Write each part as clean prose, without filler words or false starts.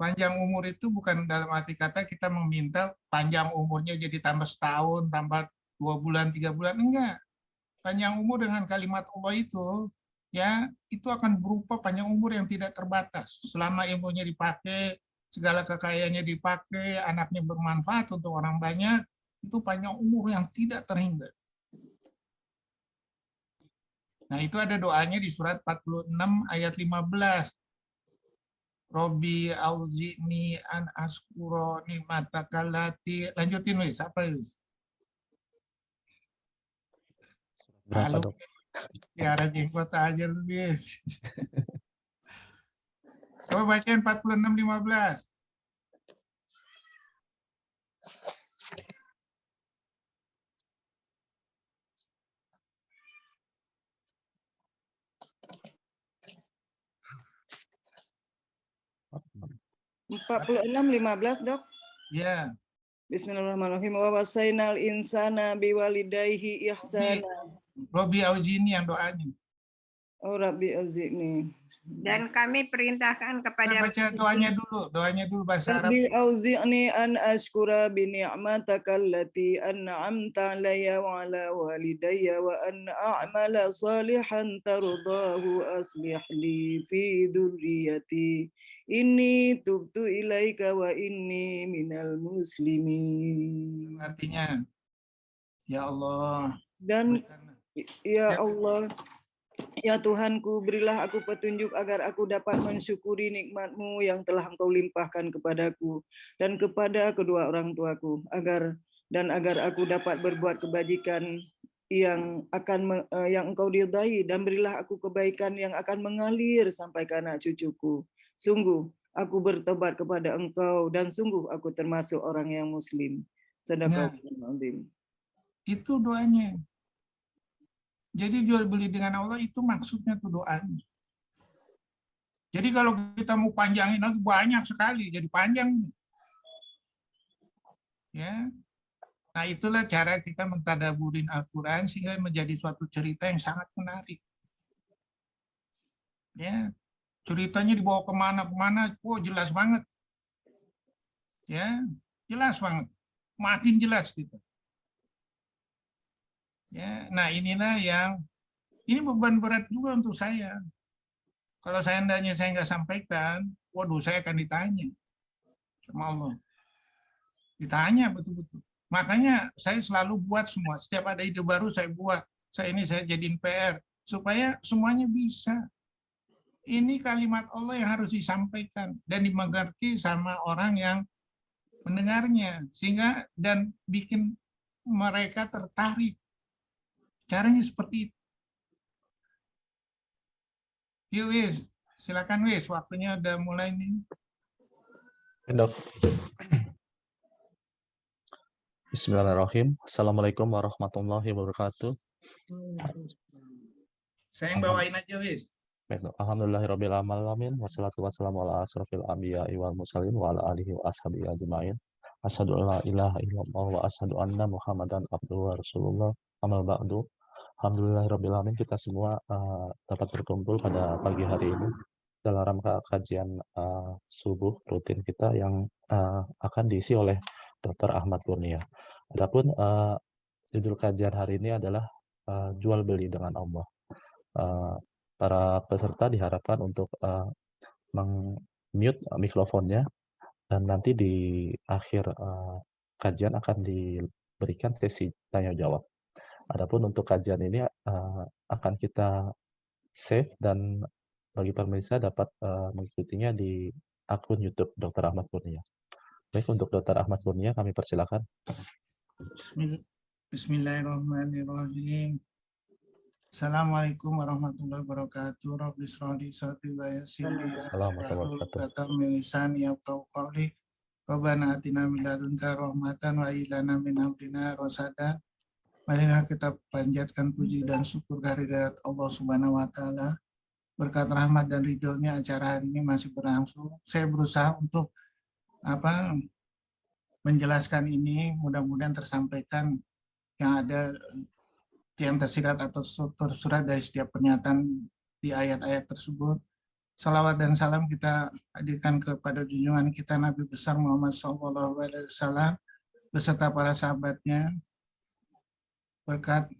Panjang umur itu bukan dalam arti kata kita meminta panjang umurnya jadi tambah setahun, tambah 2 bulan, 3 bulan, enggak. Panjang umur dengan kalimat Allah itu, ya, itu akan berupa panjang umur yang tidak terbatas. Selama ilmunya dipakai, segala kekayaannya dipakai, anaknya bermanfaat untuk orang banyak, itu panjang umur yang tidak terhingga. Nah, itu ada doanya di surat 46 ayat 15. Robi auzi'ni an askuro nikmatakallati. Lanjutin, Wis. Apa, Wis? Berapa, Lalu Dok? tiara jenggot aja, Wis. Coba bacain 46:15. Apa? 46:15, Dok. Ya. Bismillahirrahmanirrahim. Wa wasainal insana biwalidayhi ihsana. Robi auzini yang doanya. Oh Rabbi auzi'ni. Dan kami perintahkan kepada Baca doanya dulu bahasa Arab. Rabbi auzi'ni an ashkura bi ni'mataka allati an'amta alayya wa ala walidayya wa an a'mala salihan tardahu aslih li fi dzurriyyati inni tubtu ilaika wa inni minal muslimin. Artinya, ya Allah. Dan berikanlah. ya Allah, ya Tuhanku, berilah aku petunjuk agar aku dapat mensyukuri nikmat-Mu yang telah Engkau limpahkan kepadaku dan kepada kedua orang tuaku, agar aku dapat berbuat kebajikan yang Engkau ridai, dan berilah aku kebaikan yang akan mengalir sampai ke anak cucuku. Sungguh aku bertobat kepada Engkau dan sungguh aku termasuk orang yang muslim. Sadaqallahul azim. Itu doanya. Jadi jual beli dengan Allah itu maksudnya tuh doanya. Jadi kalau kita mau panjangin lagi banyak sekali, jadi panjang. Ya. Nah, itulah cara kita mentadaburin Al-Quran sehingga menjadi suatu cerita yang sangat menarik. Ya, ceritanya dibawa kemana-kemana, jelas banget. Ya, jelas banget. Makin jelas gitu. Ya, nah inilah ini beban berat juga untuk saya. Kalau seandainya saya nggak sampaikan, waduh, saya akan ditanya sama Allah. Ditanya betul-betul. Makanya saya selalu buat semua. Setiap ada ide baru saya buat. Saya jadiin PR supaya semuanya bisa. Ini kalimat Allah yang harus disampaikan dan dimengerti sama orang yang mendengarnya, sehingga dan bikin mereka tertarik. Caranya seperti itu. Yuk, Wis, silakan, Wis, waktunya udah mulai nih. Dok. Bismillahirrahmanirrahim. Assalamualaikum warahmatullahi wabarakatuh. Saya yang bawain aja, Wis. Alhamdulillahirabbil alamin wassalatu wassalamu ala asrofil anbiya'i wal mursalin wa ala alihi wa ashabihi ajmain. Asyhadu an la ilaha illallah wa asyhadu anna Muhammadan abduhu wa rasulullah. Amma ba'du. Alhamdulillahirabbil alamin, kita semua dapat berkumpul pada pagi hari ini dalam rangka kajian subuh rutin kita yang akan diisi oleh Dr. Ahmad Kurnia. Adapun judul kajian hari ini adalah jual beli dengan Allah. Para peserta diharapkan untuk mute mikrofonnya, dan nanti di akhir kajian akan diberikan sesi tanya jawab. Adapun untuk kajian ini akan kita save, dan bagi pemirsa dapat mengikutinya di akun YouTube Dr. Ahmad Kurnia. Baik, untuk Dr. Ahmad Kurnia kami persilakan. Bismillahirrahmanirrahim. Assalamualaikum warahmatullahi wabarakatuh. Rabbi shrah li sadri wa yassir li amri wahlul 'uqdatam min lisani yafqahu qawli. Rabbana atina min ladunka rahmatan wa hab lana min amrina rasyada. Marilah kita panjatkan puji dan syukur kehadirat Allah Subhanahu wa taala. Berkat rahmat dan ridhonya acara hari ini masih berlangsung. Saya berusaha untuk menjelaskan ini, mudah-mudahan tersampaikan yang ada, yang tersirat atau tersurat dari setiap pernyataan di ayat-ayat tersebut. Salawat dan salam kita hadirkan kepada junjungan kita Nabi besar Muhammad SAW beserta para sahabatnya. Berkat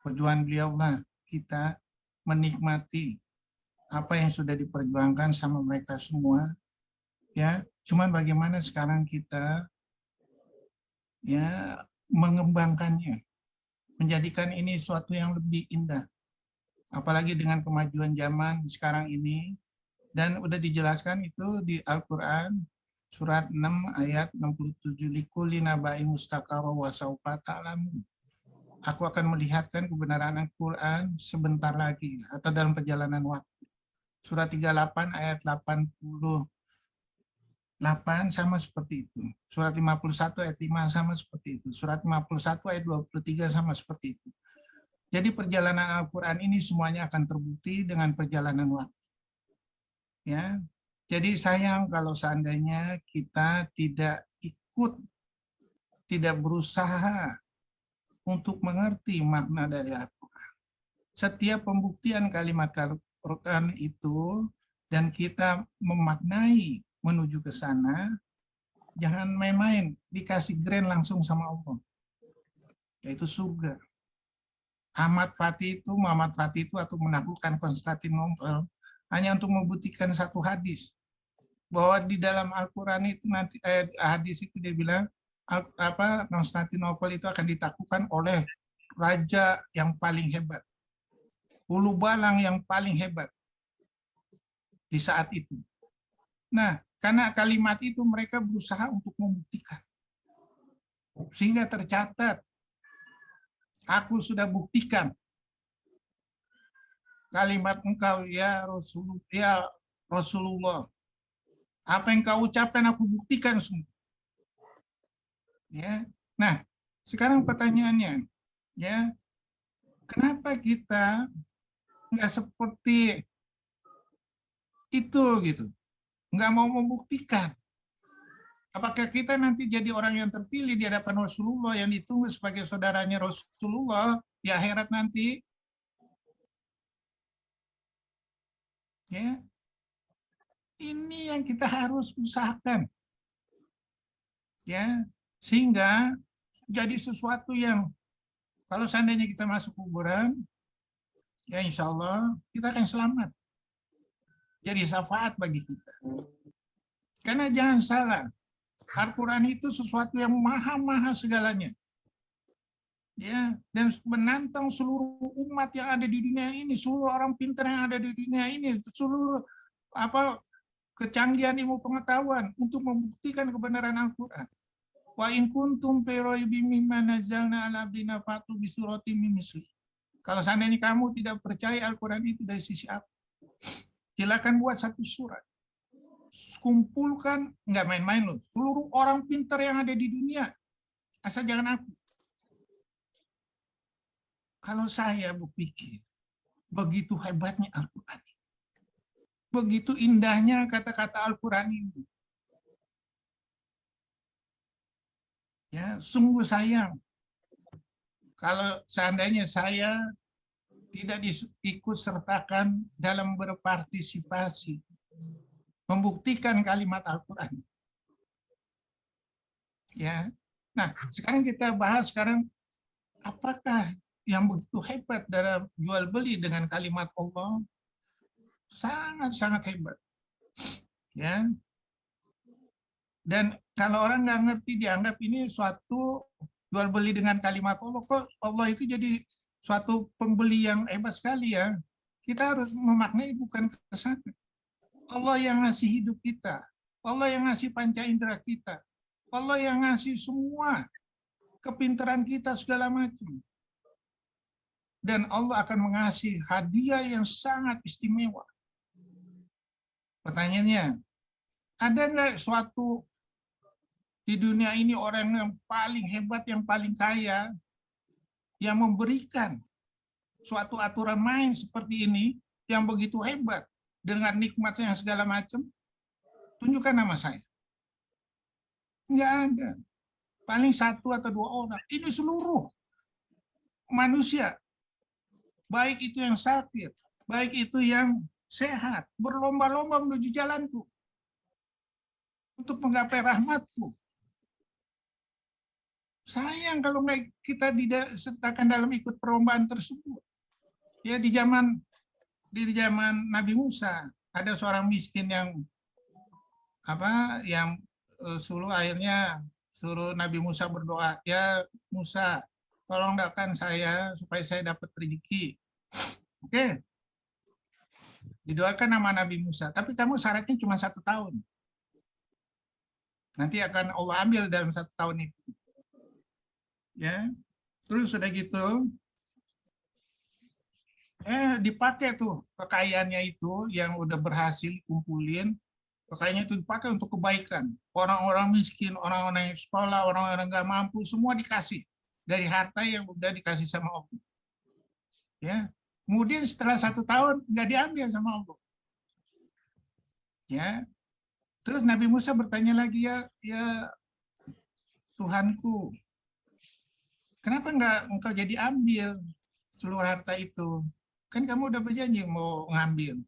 perjuangan beliau lah kita menikmati apa yang sudah diperjuangkan sama mereka semua. Ya, cuman bagaimana sekarang kita ya mengembangkannya, menjadikan ini suatu yang lebih indah. Apalagi dengan kemajuan zaman sekarang ini, dan udah dijelaskan itu di Al-Quran surat 6 ayat 67, likulli naba'in mustaqarra wa sawfa ta'lamun. Aku akan melihatkan kebenaran Al-Quran sebentar lagi atau dalam perjalanan waktu. Surat 38 ayat 88 sama seperti itu. Surat 51 ayat 5 sama seperti itu. Surat 51 ayat 23 sama seperti itu. Jadi perjalanan Al-Quran ini semuanya akan terbukti dengan perjalanan waktu. Ya, jadi sayang kalau seandainya kita tidak ikut, tidak berusaha untuk mengerti makna dari Al-Quran. Setiap pembuktian kalimat Al-Quran itu dan kita memaknai menuju ke sana, jangan main-main, dikasih grand langsung sama Allah, yaitu surga. Muhammad Fatih itu atau menaklukkan Konstantinopel hanya untuk membuktikan satu hadis, bahwa di dalam Al-Quran itu nanti hadis itu dia bilang Konstantinopel itu akan ditaklukkan oleh raja yang paling hebat, ulu balang yang paling hebat di saat itu. Nah, karena kalimat itu mereka berusaha untuk membuktikan, sehingga tercatat, aku sudah buktikan kalimat engkau ya Rasulullah. Apa yang kau ucapkan aku buktikan semua. Ya. Nah, sekarang pertanyaannya, ya, kenapa kita nggak seperti itu gitu, nggak mau membuktikan? Apakah kita nanti jadi orang yang terpilih di hadapan Rasulullah yang ditunggu sebagai saudaranya Rasulullah di akhirat nanti? Ya, ini yang kita harus usahakan, ya, sehingga jadi sesuatu yang kalau seandainya kita masuk kuburan, ya insya Allah kita akan selamat, jadi syafaat bagi kita. Karena jangan salah, Al-Quran itu sesuatu yang maha segalanya, ya, dan menantang seluruh umat yang ada di dunia ini, seluruh orang pintar yang ada di dunia ini, seluruh kecanggihan ilmu pengetahuan untuk membuktikan kebenaran Al-Quran. Wa in kuntum fi raibin mimma nazzalna ala abdina fatu bi suratin min misli. Kalau seandainya kamu tidak percaya Al-Quran itu dari sisi apa, silakan buat satu surat. Kumpulkan, nggak main-main loh, seluruh orang pintar yang ada di dunia, asal jangan aku. Kalau saya berpikir, begitu hebatnya Al-Quran, begitu indahnya kata-kata Al-Quran ini. Ya, sungguh sayang kalau seandainya saya tidak diikut sertakan dalam berpartisipasi membuktikan kalimat Al-Quran. Ya. Nah, sekarang kita bahas apakah yang begitu hebat dalam jual beli dengan kalimat Allah? Sangat-sangat hebat. Ya. Dan kalau orang nggak ngerti, dianggap ini suatu jual beli dengan kalimat Allah, kok Allah itu jadi suatu pembeli yang hebat sekali ya. Kita harus memaknai bukan ke sana. Allah yang ngasih hidup kita, Allah yang ngasih panca indera kita, Allah yang ngasih semua kepintaran kita segala macam. Dan Allah akan mengasih hadiah yang sangat istimewa. Pertanyaannya, ada nggak suatu di dunia ini orang yang paling hebat, yang paling kaya, yang memberikan suatu aturan main seperti ini, yang begitu hebat, dengan nikmatnya yang segala macam? Tunjukkan nama saya. Nggak ada. Paling satu atau dua orang. Ini seluruh manusia. Baik itu yang sakit, baik itu yang sehat, berlomba-lomba menuju jalanku untuk menggapai rahmatku. Sayang kalau nggak kita disertakan dalam ikut perlombaan tersebut. Ya, di zaman Nabi Musa ada seorang miskin yang akhirnya suruh Nabi Musa berdoa, ya Musa, tolong doakan saya supaya saya dapat rezeki. Oke, didoakan nama Nabi Musa, tapi kamu syaratnya cuma 1 tahun. Nanti akan Allah ambil dalam 1 tahun itu. Ya, terus sudah gitu, dipakai tuh kekayaannya itu yang udah berhasil kumpulin, kekayaannya itu dipakai untuk kebaikan. Orang-orang miskin, orang-orang yang sekolah, orang-orang nggak mampu, semua dikasih dari harta yang udah dikasih sama Allah. Ya, kemudian setelah 1 tahun nggak diambil sama Allah. Ya, terus Nabi Musa bertanya lagi, ya Tuhanku, kenapa nggak engkau jadi ambil seluruh harta itu? Kan kamu udah berjanji mau ngambil.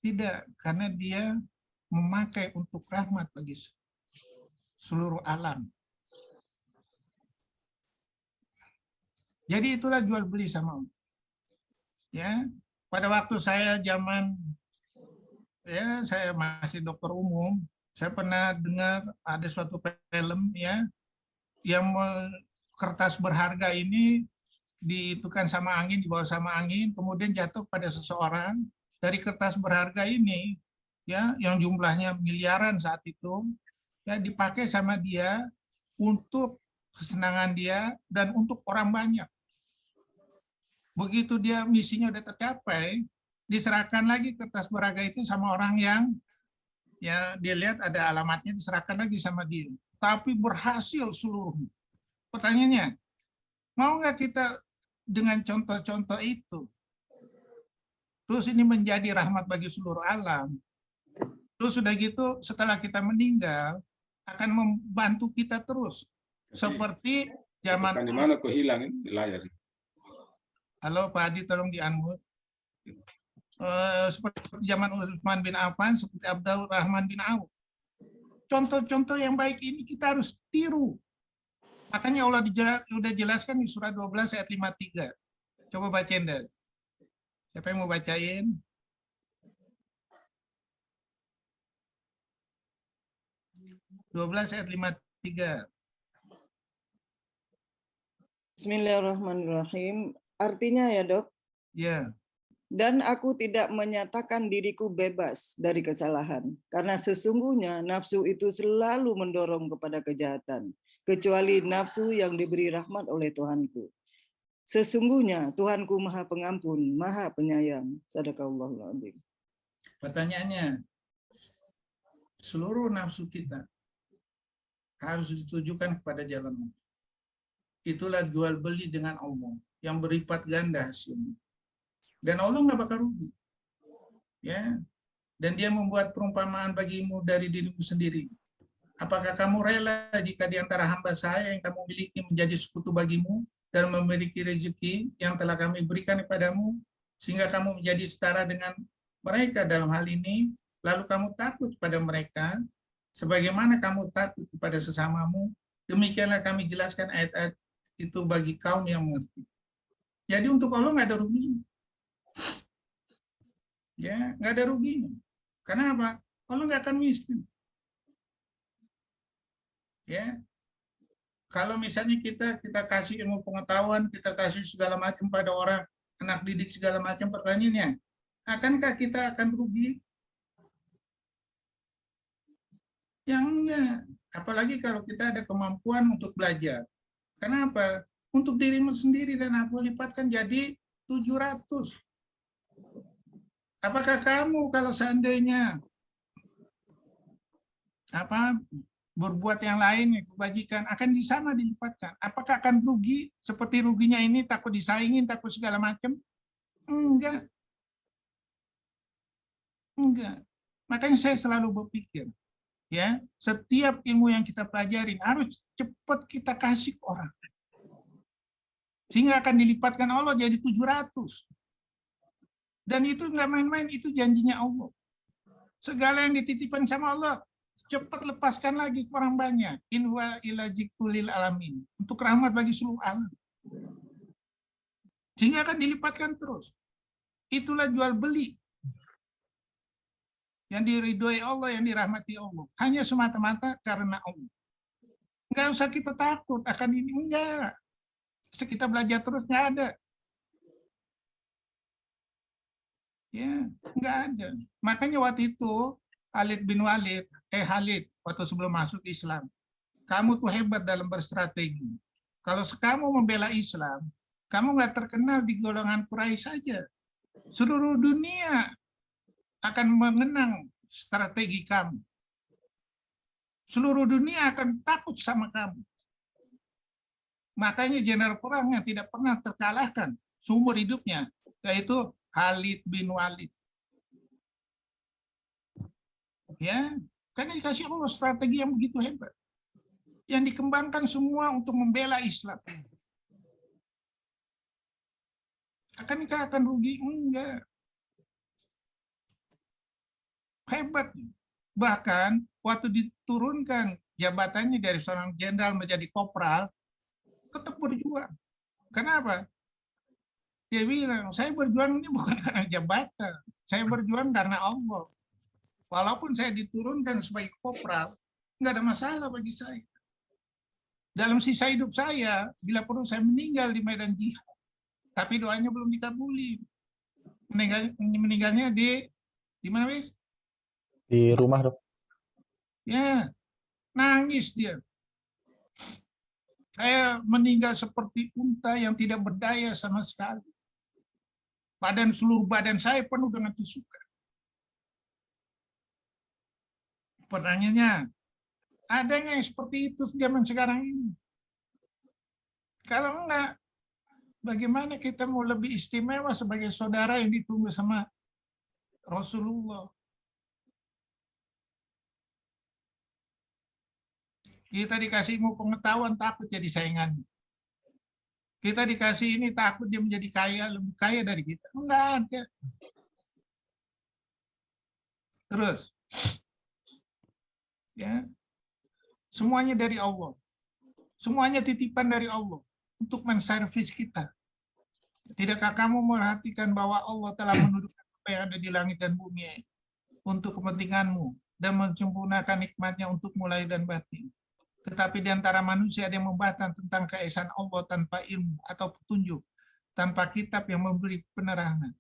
Tidak, karena dia memakai untuk rahmat bagi seluruh alam. Jadi itulah jual beli sama Allah. Ya, pada waktu saya saya masih dokter umum, saya pernah dengar ada suatu film ya yang kertas berharga ini diitukan sama angin, dibawa sama angin, kemudian jatuh pada seseorang. Dari kertas berharga ini, ya, yang jumlahnya miliaran saat itu, ya, dipakai sama dia untuk kesenangan dia dan untuk orang banyak. Begitu dia misinya udah tercapai, diserahkan lagi kertas berharga itu sama orang yang, ya, dia lihat ada alamatnya, diserahkan lagi sama dia. Tapi berhasil seluruhnya. Pertanyaannya, mau nggak kita dengan contoh-contoh itu? Terus ini menjadi rahmat bagi seluruh alam. Terus sudah gitu, setelah kita meninggal, akan membantu kita terus. Seperti zaman... Di mana kok hilang di layar? Halo Pak Adi, tolong di-unmute. Seperti zaman Utsman bin Affan, seperti Abdul Rahman bin Auf. Contoh-contoh yang baik ini kita harus tiru. Makanya Allah sudah jelaskan di surah 12 ayat 53. Coba bacain deh. Siapa yang mau bacain? ayat 53. Bismillahirrahmanirrahim. Artinya ya dok? Ya. Dan aku tidak menyatakan diriku bebas dari kesalahan, karena sesungguhnya nafsu itu selalu mendorong kepada kejahatan, kecuali nafsu yang diberi rahmat oleh Tuhanku. Sesungguhnya Tuhanku Maha Pengampun, Maha Penyayang. Sadaqallahul adzim. Pertanyaannya, seluruh nafsu kita harus ditujukan kepada jalan Allah. Itulah jual beli dengan Allah yang berlipat ganda hasilnya. Dan Allah nggak bakal rugi. Ya. Dan dia membuat perumpamaan bagimu dari dirimu sendiri. Apakah kamu rela jika di antara hamba saya yang kamu miliki menjadi sekutu bagimu dan memiliki rezeki yang telah kami berikan kepadamu, sehingga kamu menjadi setara dengan mereka dalam hal ini, lalu kamu takut pada mereka, sebagaimana kamu takut kepada sesamamu, demikianlah kami jelaskan ayat-ayat itu bagi kaum yang mengerti. Jadi untuk Allah nggak ada ruginya. Ya, nggak ada ruginya. Karena apa? Allah nggak akan miskin. Ya, kalau misalnya kita kasih ilmu pengetahuan, kita kasih segala macam pada orang, anak didik segala macam, pertanyaannya, akankah kita akan rugi? Yang enggak. Apalagi kalau kita ada kemampuan untuk belajar. Kenapa? Untuk dirimu sendiri dan aku lipatkan jadi 700. Apakah kamu kalau seandainya berbuat yang lain, kebajikan, akan sama dilipatkan? Apakah akan rugi seperti ruginya ini, takut disaingin, takut segala macam? Enggak. Enggak. Makanya saya selalu berpikir, ya, setiap ilmu yang kita pelajarin harus cepat kita kasih ke orang. Sehingga akan dilipatkan Allah jadi 700. Dan itu nggak main-main, itu janjinya Allah. Segala yang dititipkan sama Allah, cepat lepaskan lagi ke orang banyak. In huwa illa dzikrul alamin. Untuk rahmat bagi seluruh alam. Sehingga akan dilipatkan terus. Itulah jual beli. Yang diridhoi Allah, yang dirahmati Allah. Hanya semata-mata karena Allah. Nggak usah kita takut akan ini. Enggak. Kita belajar terus, nggak ada. Ya, nggak ada. Makanya waktu itu Khalid, waktu sebelum masuk Islam, kamu tuh hebat dalam berstrategi. Kalau kamu membela Islam, kamu nggak terkenal di golongan Quraisy saja. Seluruh dunia akan mengenang strategi kamu. Seluruh dunia akan takut sama kamu. Makanya jenderal perang yang tidak pernah terkalahkan seumur hidupnya, yaitu Khalid bin Walid. Ya, karena dikasih Allah strategi yang begitu hebat. Yang dikembangkan semua untuk membela Islam. Akankah akan rugi? Enggak. Hebat. Bahkan waktu diturunkan jabatannya dari seorang jenderal menjadi kopral, tetap berjuang. Kenapa? Dia bilang, saya berjuang ini bukan karena jabatan. Saya berjuang karena Allah. Walaupun saya diturunkan sebagai kopral, nggak ada masalah bagi saya. Dalam sisa hidup saya, bila perlu saya meninggal di medan jihad. Tapi doanya belum dikabuli. Meninggalnya di mana, Wis? Di rumah, Dok. Ya, nangis dia. Saya meninggal seperti unta yang tidak berdaya sama sekali. Seluruh badan saya penuh dengan tusukan. Pertanyaannya, ada nggak yang seperti itu zaman sekarang ini? Kalau enggak, bagaimana kita mau lebih istimewa sebagai saudara yang ditunggu sama Rasulullah? Kita dikasih ilmu pengetahuan, takut jadi saingan. Kita dikasih ini, takut dia menjadi kaya, lebih kaya dari kita. Enggak ada. Terus, ya, semuanya dari Allah. Semuanya titipan dari Allah untuk menservis kita. Tidakkah kamu memperhatikan bahwa Allah telah menundukkan apa yang ada di langit dan bumi untuk kepentinganmu dan menyempurnakan nikmatnya untuk mulai dan batin. Tetapi di antara manusia ada yang membantah tentang keesaan Allah tanpa ilmu atau petunjuk, tanpa kitab yang memberi penerangan.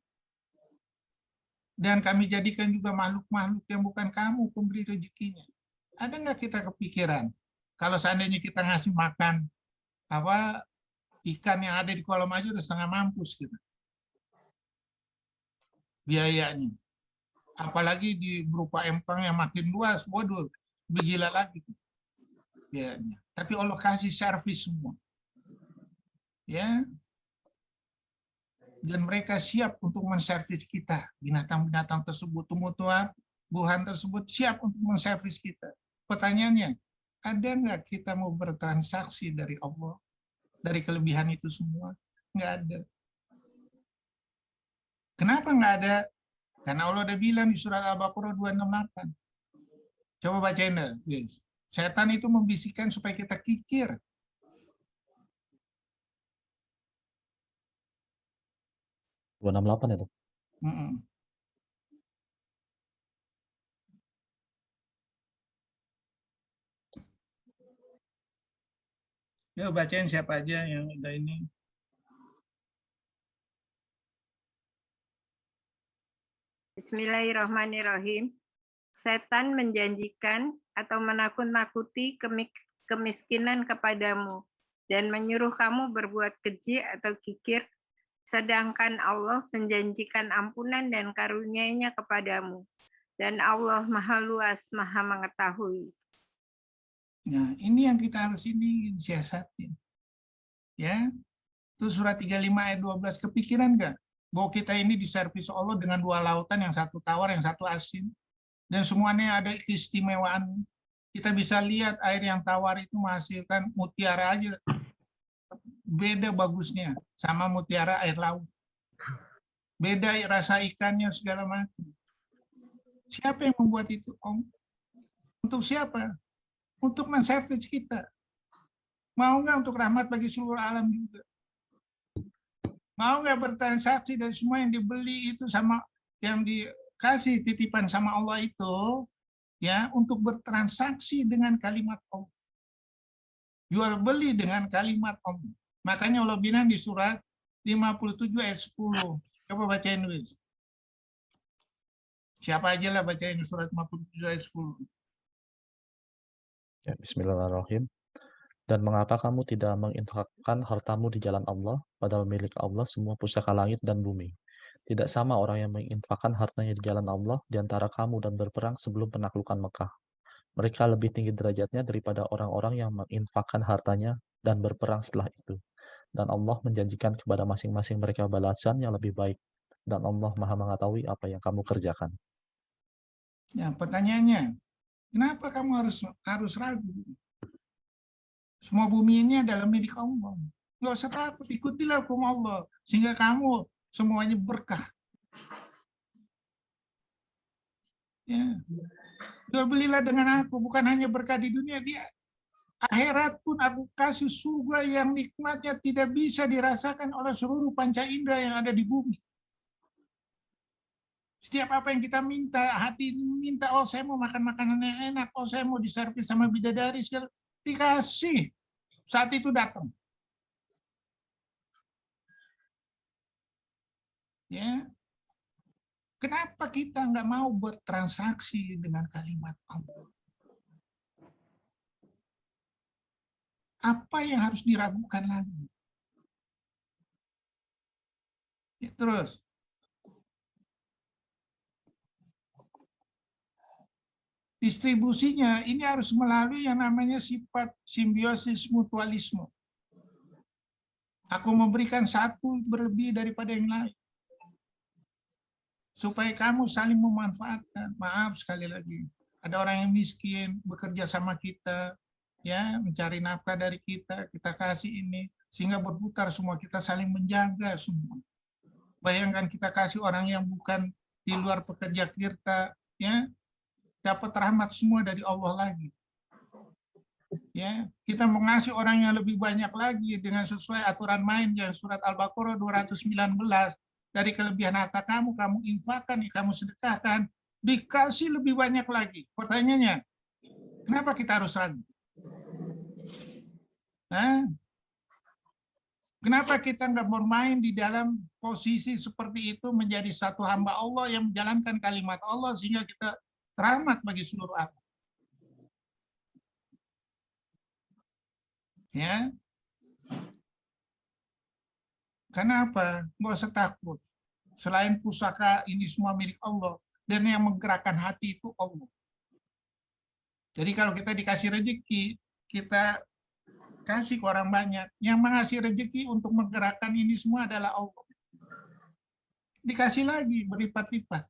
Dan kami jadikan juga makhluk-makhluk yang bukan kamu pemberi rezekinya. Ada nggak kita kepikiran, kalau seandainya kita ngasih makan ikan yang ada di kolam aja udah setengah mampus gitu biayanya. Apalagi berupa empang yang makin luas, waduh, lebih gila lagi. Ya, tapi Allah kasih servis semua, ya, dan mereka siap untuk menservis kita. Binatang-binatang tersebut, tumbuh-tumbuhan tersebut siap untuk menservis kita. Pertanyaannya, ada nggak kita mau bertransaksi dari Allah, dari kelebihan itu semua? Nggak ada. Kenapa nggak ada? Karena Allah udah bilang di surat Al-Baqarah 268. Coba bacain deh, guys. Setan itu membisikkan supaya kita kikir. Dua 268 itu. Ya, bacain siapa aja yang udah ini. Bismillahirrahmanirrahim. Setan menjanjikan atau menakut-nakuti kemiskinan kepadamu dan menyuruh kamu berbuat keji atau kikir, sedangkan Allah menjanjikan ampunan dan karunia-Nya kepadamu. Dan Allah Maha Luas, Maha Mengetahui. Nah, ini yang kita harus siasatin. Ya. Itu surat 35 ayat 12, kepikiran nggak bahwa kita ini diservis Allah dengan dua lautan, yang satu tawar, yang satu asin. Dan semuanya ada keistimewaan. Kita bisa lihat air yang tawar itu menghasilkan mutiara aja. Beda bagusnya sama mutiara air laut. beda rasa ikannya segala macam. Siapa yang membuat itu, Om? Untuk siapa? Untuk menservis kita. Mau nggak untuk rahmat bagi seluruh alam juga? Mau nggak bertransaksi dari semua yang dibeli itu sama yang dikasih titipan sama Allah itu, ya, untuk bertransaksi dengan kalimat Allah. Jual beli dengan kalimat Allah. Makanya Allah bilang di surat 57 ayat 10. Coba bacain, Luis. Siapa aja lah bacain surat 57 ayat 10. Ya, bismillahirrahmanirrahim. Dan mengapa kamu tidak menginfakkan hartamu di jalan Allah, padahal milik Allah semua pusaka langit dan bumi? Tidak sama orang yang menginfakkan hartanya di jalan Allah di antara kamu dan berperang sebelum penaklukan Mekah. Mereka lebih tinggi derajatnya daripada orang-orang yang menginfakkan hartanya dan berperang setelah itu. Dan Allah menjanjikan kepada masing-masing mereka balasan yang lebih baik. Dan Allah Maha mengetahui apa yang kamu kerjakan. Ya, pertanyaannya, kenapa kamu harus ragu? Semua bumi ini adalah milik Allah. Nggak usah takut, ikutilah hukum Allah. Sehingga kamu semuanya berkah. Ya. Jual belilah dengan aku, bukan hanya berkah di dunia, dia akhirat pun aku kasih surga yang nikmatnya tidak bisa dirasakan oleh seluruh panca indera yang ada di bumi. Setiap apa yang kita minta, hati ini minta, oh saya mau makan makanan yang enak, oh saya mau diservis sama bidadari, segala dikasih. Saat itu datang. Ya. Kenapa kita nggak mau bertransaksi dengan kalimat Allah? Apa yang harus diragukan lagi? Ya, terus. Distribusinya ini harus melalui yang namanya sifat simbiosis mutualisme. Aku memberikan satu berlebih daripada yang lain. Supaya kamu saling memanfaatkan. Maaf sekali lagi. Ada orang yang miskin, bekerja sama kita, ya, mencari nafkah dari kita kasih ini, sehingga berputar semua, kita saling menjaga semua. Bayangkan kita kasih orang yang bukan di luar pekerja kita, ya, dapat rahmat semua dari Allah lagi. Ya, kita mengasih orang yang lebih banyak lagi dengan sesuai aturan main yang surat Al-Baqarah 219, dari kelebihan harta kamu infakkan, kamu sedekahkan, dikasih lebih banyak lagi. Pertanyaannya, kenapa kita harus ragu? Nah, kenapa kita nggak bermain di dalam posisi seperti itu menjadi satu hamba Allah yang menjalankan kalimat Allah sehingga kita rahmat bagi seluruh alam? Ya, kenapa? Nggak usah takut. Selain pusaka ini semua milik Allah, dan yang menggerakkan hati itu Allah. Jadi kalau kita dikasih rezeki, kita kasih ke orang banyak. Yang mengasih rezeki untuk menggerakkan ini semua adalah Allah. Dikasih lagi berlipat-lipat.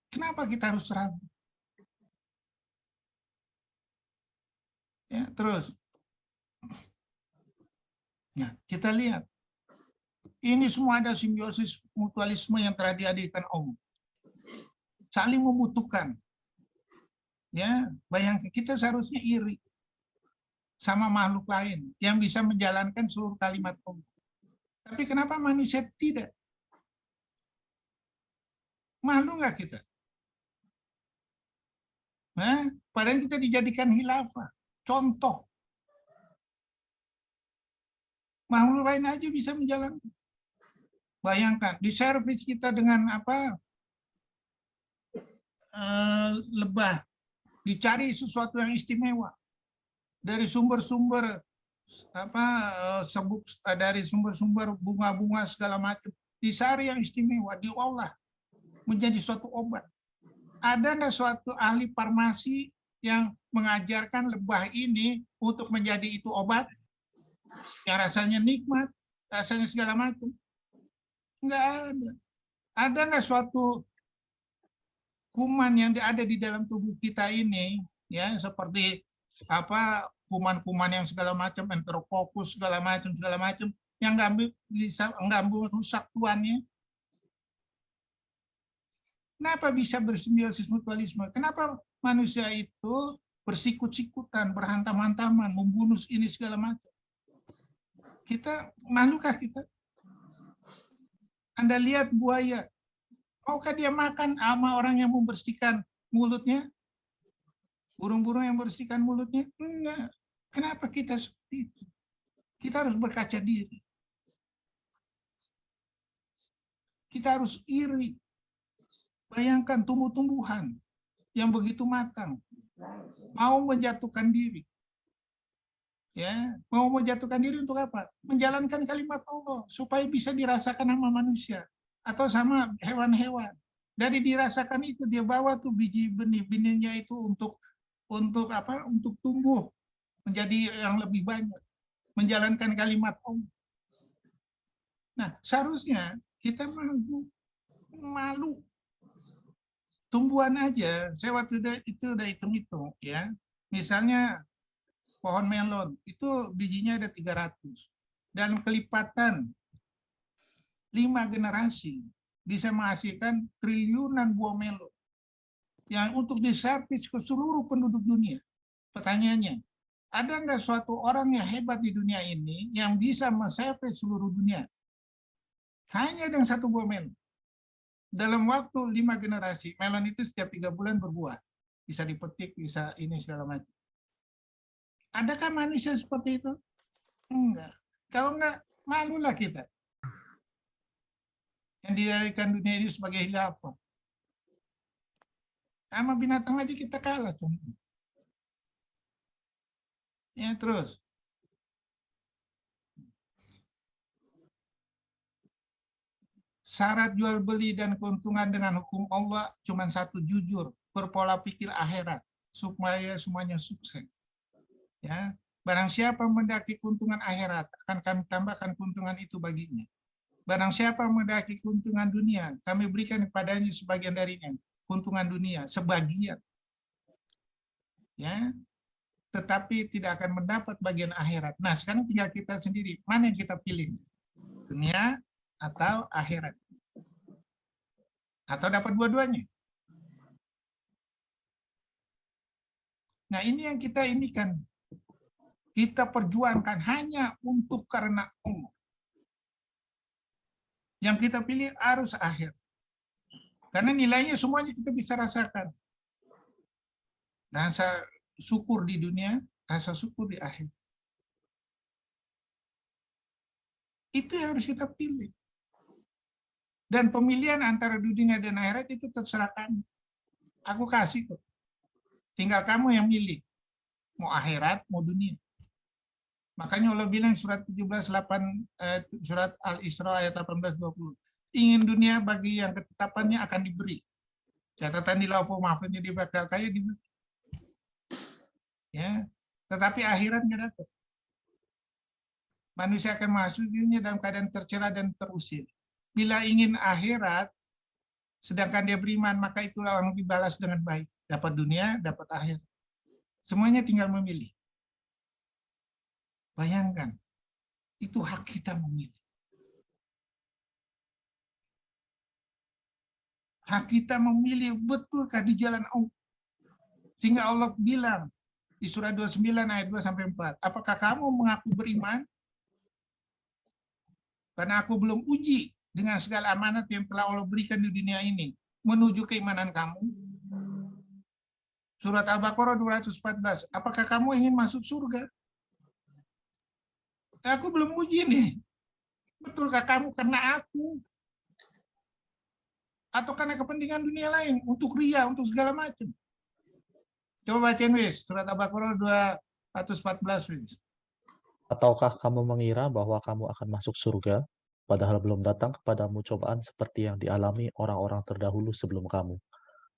Kenapa kita harus ragu? Ya, terus. Nah, kita lihat. Ini semua ada simbiosis mutualisme yang telah dihadirkan Allah. Saling membutuhkan. Ya, bayangkan kita seharusnya iri sama makhluk lain yang bisa menjalankan seluruh kalimat Allah. Tapi kenapa manusia tidak? Malu nggak kita? Nah, padahal kita dijadikan khilafah, contoh. Makhluk lain aja bisa menjalankan. Bayangkan, di servis kita dengan apa? Lebah, dicari sesuatu yang istimewa dari sumber-sumber apa dari sumber-sumber bunga-bunga segala macam, dicari yang istimewa, diolah menjadi suatu obat. Ada nggak suatu ahli farmasi yang mengajarkan lebah ini untuk menjadi itu obat yang rasanya nikmat, rasanya segala macam? Nggak ada. Ada nggak suatu kuman yang ada di dalam tubuh kita ini, ya, seperti apa kuman-kuman yang segala macam, enterococcus segala macam yang nggak rusak tuannya? Kenapa bisa bersimbiosis mutualisme? Kenapa manusia itu bersikut-sikutan, berhantam-hantaman, membunuh ini segala macam? Kita makhlukah kita? Anda lihat buaya, maukah dia makan sama orang yang membersihkan mulutnya? Burung-burung yang membersihkan mulutnya? Enggak. Kenapa kita seperti itu? Kita harus berkaca diri. Kita harus iri. Bayangkan tumbuh-tumbuhan yang begitu matang, mau menjatuhkan diri. Ya, mau menjatuhkan diri untuk apa? Menjalankan kalimat Allah supaya bisa dirasakan sama manusia atau sama hewan-hewan. Dari dirasakan itu dia bawa tuh biji benih-benihnya itu untuk apa? Untuk tumbuh menjadi yang lebih banyak, menjalankan kalimat Allah. Nah, seharusnya kita malu. Tumbuhan aja, saya waktu itu udah hitung-hitung ya. Misalnya pohon melon itu bijinya ada 300. Dalam kelipatan 5 generasi bisa menghasilkan triliunan buah melon yang untuk diservis ke seluruh penduduk dunia. Pertanyaannya, ada nggak suatu orang yang hebat di dunia ini yang bisa menservis seluruh dunia hanya dengan satu buah melon? Dalam waktu 5 generasi, melon itu setiap 3 bulan berbuah. Bisa dipetik, bisa ini segala macam. Adakah manusia seperti itu? Enggak. Kalau enggak, malulah kita. Yang dijadikan dunia ini sebagai khilafah. Sama binatang aja kita kalah. Ya, terus. Syarat jual beli dan keuntungan dengan hukum Allah cuma satu, jujur, berpola pikir akhirat supaya semuanya sukses. Ya, barang siapa mendaki keuntungan akhirat akan kami tambahkan keuntungan itu baginya. Barang siapa mendaki keuntungan dunia, kami berikan kepadanya sebagian darinya, keuntungan dunia sebagian. Ya, tetapi tidak akan mendapat bagian akhirat. Nah, sekarang tinggal kita sendiri, mana yang kita pilih? Dunia atau akhirat? Atau dapat dua-duanya? Nah, ini yang kita kan kita perjuangkan hanya untuk karena Allah. Yang kita pilih harus akhir. Karena nilainya semuanya kita bisa rasakan. Rasa syukur di dunia, rasa syukur di akhir. Itu yang harus kita pilih. Dan pemilihan antara dunia dan akhirat itu terserah kamu. Aku kasih kok. Tinggal kamu yang milih. Mau akhirat, mau dunia. Makanya Allah bilang surat 17:8 surat Al-Isra ayat 18-20. Ingin dunia bagi yang ketetapannya akan diberi. Catatan di lauhul mahfuznya dia bakal kaya diberi. Ya, tetapi akhirat nggak dapat. Manusia akan masuknya dalam keadaan tercela dan terusir. Bila ingin akhirat, sedangkan dia beriman, maka itulah orang dibalas dengan baik. Dapat dunia, dapat akhir. Semuanya tinggal memilih. Bayangkan, itu hak kita memilih. Hak kita memilih betulkah di jalan Allah. Sehingga Allah bilang di surah 29 ayat 2-4, apakah kamu mengaku beriman? Karena aku belum uji dengan segala amanat yang telah Allah berikan di dunia ini menuju keimanan kamu. Surat Al-Baqarah 214. Apakah kamu ingin masuk surga? Aku belum uji nih. Betulkah kamu karena aku? Atau karena kepentingan dunia lain? Untuk ria, untuk segala macam. Coba bacain wis. Surat Al-Baqarah 214 wis. Ataukah kamu mengira bahwa kamu akan masuk surga, padahal belum datang kepadamu cobaan seperti yang dialami orang-orang terdahulu sebelum kamu.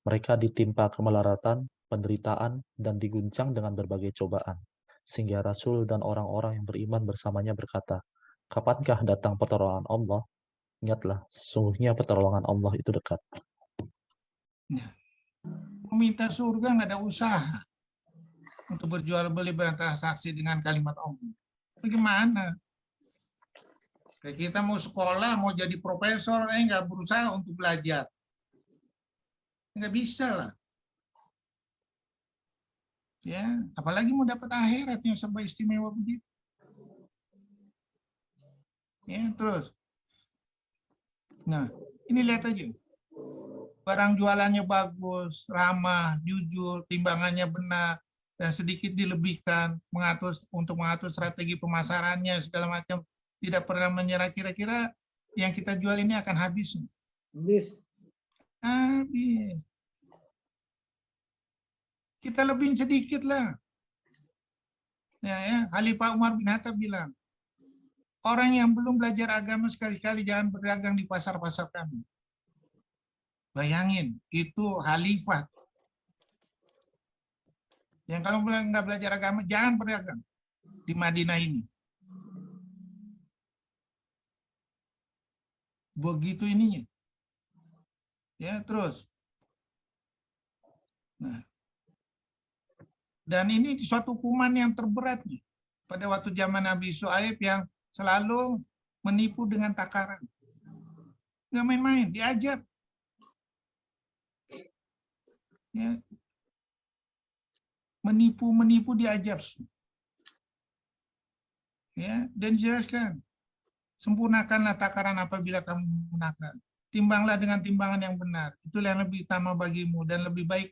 Mereka ditimpa kemelaratan, penderitaan, dan diguncang dengan berbagai cobaan. Sehingga Rasul dan orang-orang yang beriman bersamanya berkata, kapankah datang pertolongan Allah? Ingatlah, sesungguhnya pertolongan Allah itu dekat. Meminta surga nggak ada usaha untuk berjual beli bertransaksi dengan kalimat Allah. Bagaimana? Kayak kita mau sekolah, mau jadi profesor, nggak berusaha untuk belajar. Nggak bisa lah. Ya, apalagi mau dapat akhirat yang serba istimewa begitu. Ya, terus. Nah, ini lihat aja. Barang jualannya bagus, ramah, jujur, timbangannya benar, dan sedikit dilebihkan, untuk mengatur strategi pemasarannya, segala macam. Tidak pernah menyerah, kira-kira yang kita jual ini akan habis. Habis. Kita lebihin sedikit lah. Ya, Khalifah Umar bin Khattab bilang, orang yang belum belajar agama sekali-kali jangan berdagang di pasar-pasar kami. Bayangin, itu khalifah. Yang kalau nggak belajar agama, jangan berdagang di Madinah ini. Begitu ininya. Ya, terus. Nah, dan ini suatu hukuman yang terberat nih. Pada waktu zaman Nabi Shu'aib yang selalu menipu dengan takaran. Nggak main-main, diajab. Ya. Menipu diajab. Ya, dan dijelaskan. Sempurnakanlah takaran apabila kamu menggunakan. Timbanglah dengan timbangan yang benar. Itulah yang lebih utama bagimu dan lebih baik.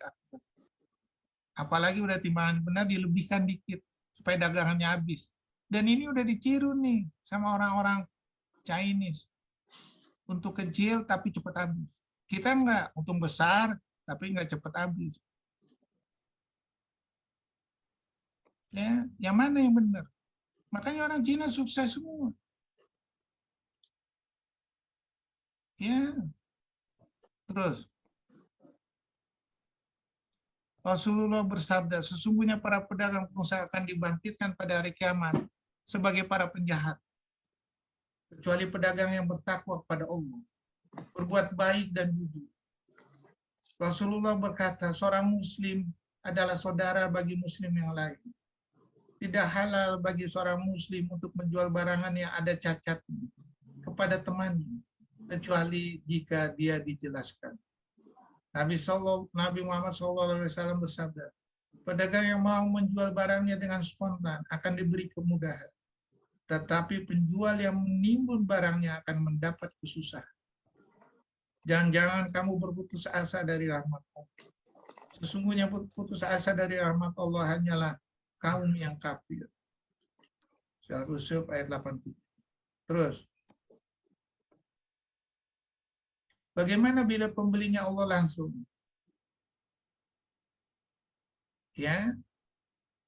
Apalagi udah timbangan benar, dilebihkan dikit supaya dagangannya habis. Dan ini udah diciru nih sama orang-orang Chinese. Untuk kecil tapi cepat habis. Kita enggak, untung besar tapi enggak cepat habis. Ya, yang mana yang benar? Makanya orang Cina sukses semua. Ya. Terus Rasulullah bersabda, sesungguhnya para pedagang pengusaha akan dibangkitkan pada hari kiamat sebagai para penjahat. Kecuali pedagang yang bertakwa kepada Allah, berbuat baik dan jujur. Rasulullah berkata, seorang muslim adalah saudara bagi muslim yang lain. Tidak halal bagi seorang muslim untuk menjual barangan yang ada cacat kepada temannya, kecuali jika dia dijelaskan. Nabi Muhammad SAW bersabda, pedagang yang mau menjual barangnya dengan spontan akan diberi kemudahan. Tetapi penjual yang menimbun barangnya akan mendapat kesusahan. Jangan-jangan kamu berputus asa dari rahmat Allah. Sesungguhnya berputus asa dari rahmat Allah hanyalah kaum yang kafir. Surah Yusuf ayat 87. Terus. Bagaimana bila pembelinya Allah langsung? Ya.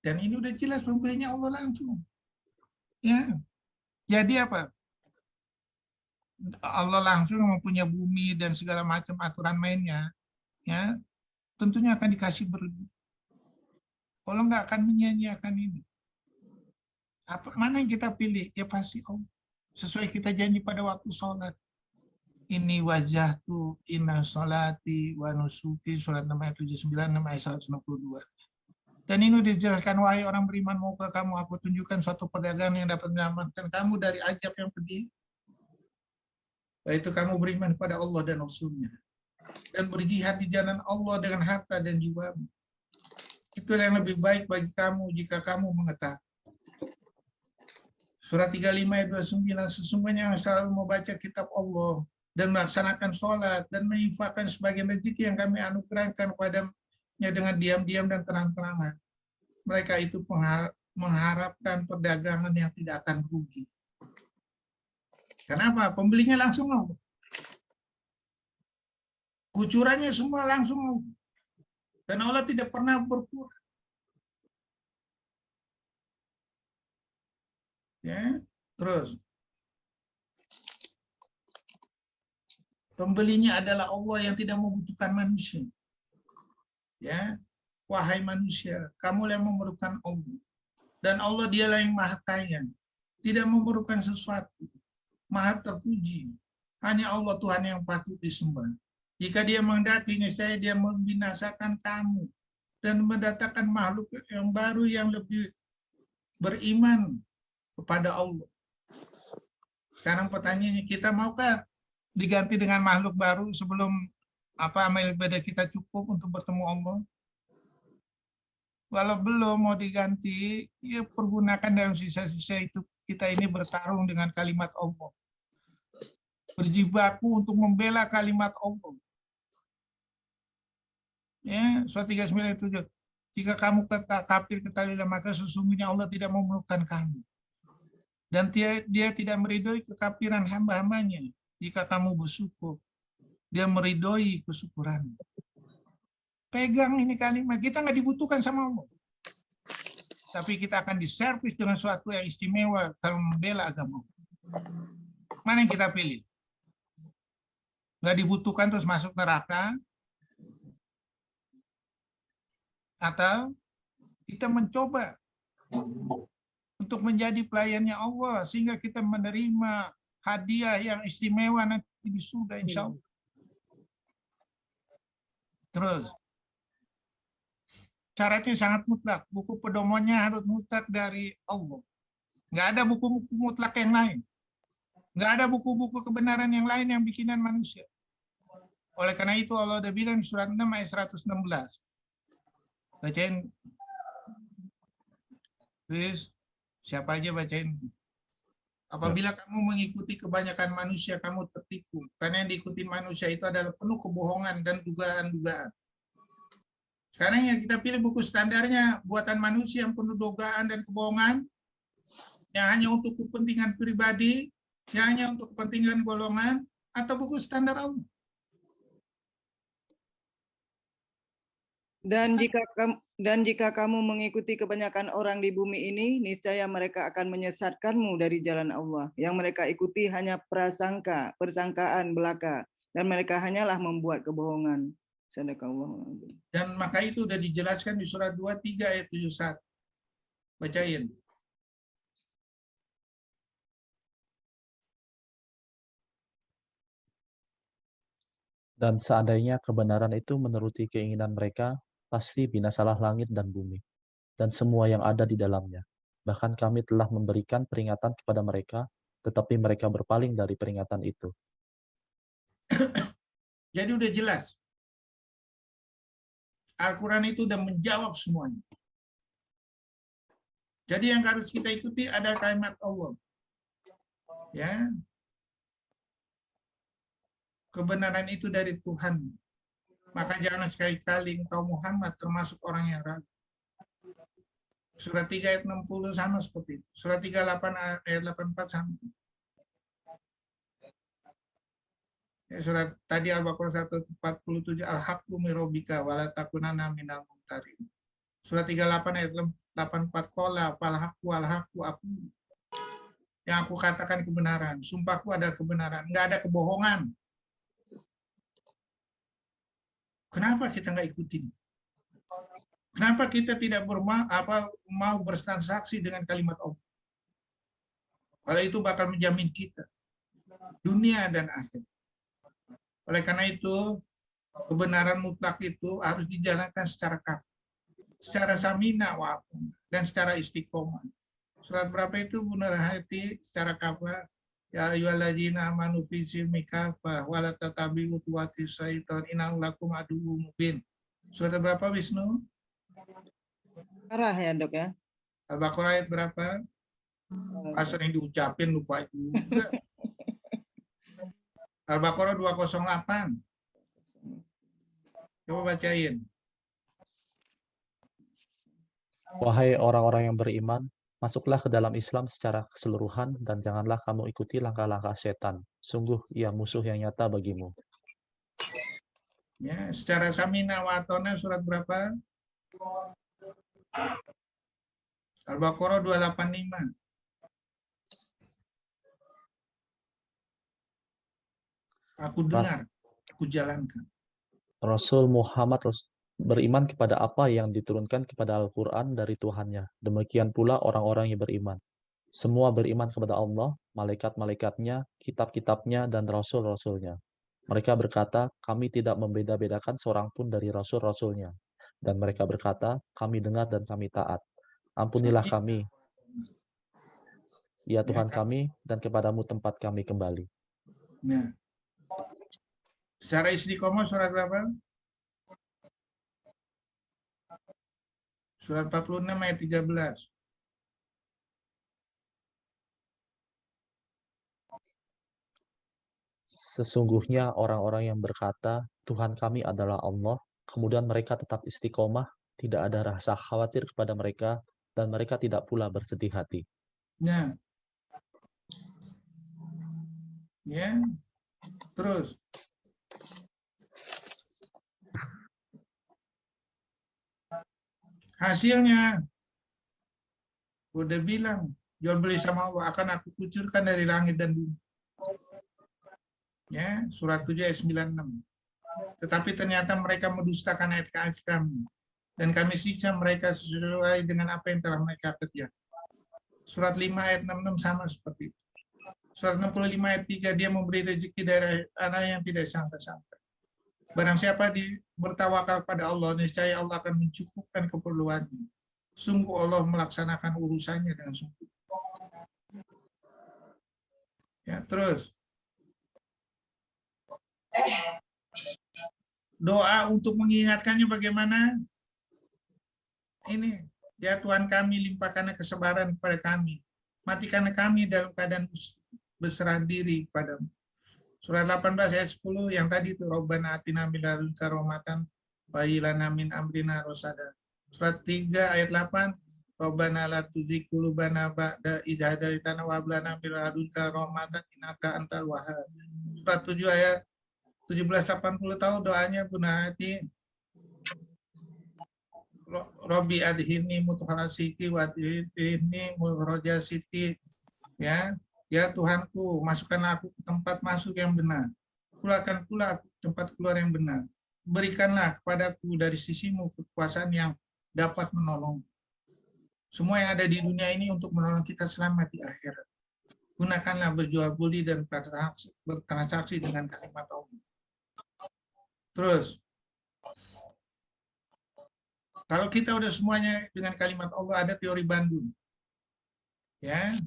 Dan ini udah jelas pembelinya Allah langsung. Ya. Jadi apa? Allah langsung mempunyai bumi dan segala macam aturan mainnya. Ya. Tentunya akan dikasih berlebih. Allah nggak akan menyia-nyiakan ini. Mana yang kita pilih? Ya pasti Allah. Sesuai kita janji pada waktu sholat. Ini wajah tu inna sholati wa nusuki, surat 6 ayat 79, 6 ayat 162. Dan ini dijelaskan, wahai orang beriman, maukah kamu aku tunjukkan suatu perdagangan yang dapat menyelamatkan kamu dari azab yang pedih? Yaitu kamu beriman pada Allah dan Rasul-Nya dan berjihad di jalan Allah dengan harta dan jiwamu. Itulah yang lebih baik bagi kamu jika kamu mengetahui. Surat 35 ayat 29, sesungguhnya yang selalu membaca kitab Allah dan melaksanakan sholat dan menginfakkan sebagian rezeki yang kami anugerahkan kepadanya dengan diam-diam dan terang-terangan. Mereka itu mengharapkan perdagangan yang tidak akan rugi. Kenapa? Pembelinya langsung mau. Kucurannya semua langsung mau. Dan Allah tidak pernah berkurang. Ya, terus. Pembelinya adalah Allah yang tidak membutuhkan manusia. Ya, wahai manusia, kamu yang memerlukan Allah. Dan Allah dialah yang maha kaya, tidak memerlukan sesuatu, maha terpuji. Hanya Allah Tuhan yang patut disembah. Jika dia menghendaki, niscaya dia membinasakan kamu dan mendatangkan makhluk yang baru yang lebih beriman kepada Allah. Sekarang pertanyaannya, kita maukah diganti dengan makhluk baru sebelum amal ibadah kita cukup untuk bertemu Allah? Kalau belum mau diganti, ya pergunakan dalam sisa-sisa itu kita ini bertarung dengan kalimat Allah. Berjibaku untuk membela kalimat Allah. Ya, surah 39:7. Jika kamu kafir ketahuilah maka sesungguhnya Allah tidak memelukkan kamu. Dan dia tidak meridhoi kekafiran hamba-hambanya. Jika kamu bersyukur, dia meridhoi kesyukuran. Pegang ini kalimat, kita nggak dibutuhkan sama Allah. Tapi kita akan diservis dengan sesuatu yang istimewa kalau membela agama. Mana yang kita pilih? Nggak dibutuhkan terus masuk neraka? Atau kita mencoba untuk menjadi pelayannya Allah sehingga kita menerima hadiah yang istimewa nanti di surga insya Allah. Terus syaratnya sangat mutlak. Buku pedomannya harus mutlak dari Allah. Nggak ada buku-buku mutlak yang lain. Nggak ada buku-buku kebenaran yang lain yang bikinan manusia. Oleh karena itu Allah udah bilang di surat 6 ayat 116. Bacain. Please, siapa aja bacain. Apabila kamu mengikuti kebanyakan manusia, kamu tertipu. Karena yang diikuti manusia itu adalah penuh kebohongan dan dugaan-dugaan. Sekarang yang kita pilih buku standarnya buatan manusia yang penuh dugaan dan kebohongan, yang hanya untuk kepentingan pribadi, yang hanya untuk kepentingan golongan, atau buku standar Allah. Dan jika kamu mengikuti kebanyakan orang di bumi ini, niscaya mereka akan menyesatkanmu dari jalan Allah. Yang mereka ikuti hanya persangkaan belaka, dan mereka hanyalah membuat kebohongan. Sadaqallah. Dan maka itu sudah dijelaskan di surat 23 ayat 71. Bacain. Dan seandainya kebenaran itu menuruti keinginan mereka, pasti binasalah langit dan bumi, dan semua yang ada di dalamnya. Bahkan kami telah memberikan peringatan kepada mereka, tetapi mereka berpaling dari peringatan itu. Jadi udah jelas. Al-Quran itu udah menjawab semuanya. Jadi yang harus kita ikuti ada kalimat Allah. Ya. Kebenaran itu dari Tuhan. Maka jangan sekali-kali engkau Muhammad termasuk orang yang ragu. Surat 3 ayat 60 sama seperti itu. Surat 38 ayat 84 sama. Ya, surat tadi Al-Baqarah 147 Al-Haqqu mirobika wala takunanna minal mumtarin. Surat 38 ayat 84 qala fal-haqqu al-haqqu aku. Yang aku katakan kebenaran, sumpahku adalah kebenaran, enggak ada kebohongan. Kenapa kita nggak ikutin? Kenapa kita tidak mau bertransaksi dengan kalimat Allah? Kalau itu bakal menjamin kita dunia dan akhir. Oleh karena itu, kebenaran mutlak itu harus dijalankan secara kafah, secara samina wa atona, dan secara istiqomah. Surat berapa itu benar hati secara kafah? Ya ayyuhalladzina amanu fi silmi kafah wa la tatabi'u khutuwatis syaitan innahu lakum aduwwum mubin. Surat berapa Wisnu? Arah ya dok ya. Al-Baqarah ayat berapa? Sering diucapin lupa juga. Al-Baqarah 208. Coba bacain. Wahai orang-orang yang beriman, masuklah ke dalam Islam secara keseluruhan dan janganlah kamu ikuti langkah-langkah setan. Sungguh ia musuh yang nyata bagimu. Ya, secara samina wa atona surat berapa? Al-Baqarah 285. Aku dengar, aku jalankan. Rasul Muhammad beriman kepada apa yang diturunkan kepada Al-Quran dari Tuhannya. Demikian pula orang-orang yang beriman. Semua beriman kepada Allah, malaikat-malaikatnya, kitab-kitabnya, dan rasul-rasulnya. Mereka berkata, kami tidak membeda-bedakan seorang pun dari rasul-rasulnya. Dan mereka berkata, kami dengar dan kami taat. Ampunilah kami. ya Ya, Tuhan kami, dan kepadamu tempat kami kembali. Nah, secara istiqomah surat berapa? Surat 46 ayat 13. Sesungguhnya orang-orang yang berkata, Tuhan kami adalah Allah, kemudian mereka tetap istiqomah, tidak ada rasa khawatir kepada mereka, dan mereka tidak pula bersedih hati. Nah, ya, terus. Hasilnya, udah bilang, jual beli sama Allah akan aku kucurkan dari langit dan bumi. Ya, surat 7 ayat 96. Tetapi ternyata mereka mendustakan ayat-ayat kami. Dan kami siksa mereka sesuai dengan apa yang telah mereka kerjakan. Surat 5 ayat 66 sama seperti itu. Surat 65 ayat 3, dia memberi rezeki dari arah yang tidak sangka-sangka. Barang siapa bertawakal pada Allah, niscaya Allah akan mencukupkan keperluannya. Sungguh Allah melaksanakan urusannya dengan sungguh. Ya, terus. Doa untuk mengingatkannya bagaimana? Ini, ya Tuhan kami, limpahkanlah kesabaran kepada kami. Matikanlah kami dalam keadaan berserah diri padamu. Surat 18 ayat 10 yang tadi itu, Rabbana atina min ladunka rahmatan wa hab lana min amrina rasada. Surat 3 ayat 8, Rabbana la tuzigh qulubana ba'da idh hadaitana wa hab lana min ladunka rahmatan innaka antal wahhab. Surat 7 ayat 1780 tahu doanya Bunda Hati. Robbi adhini muthalasiti wa adhini murajasiti. Ya, ya Tuhanku, masukkanlah aku ke tempat masuk yang benar. Keluarkan pula aku ke tempat keluar yang benar. Berikanlah kepadaku dari sisimu kekuasaan yang dapat menolong. Semua yang ada di dunia ini untuk menolong kita selamat di akhirat. Gunakanlah berjual beli dan bertransaksi dengan kalimat Allah. Terus, kalau kita udah semuanya dengan kalimat Allah, ada teori Bandung. Ya,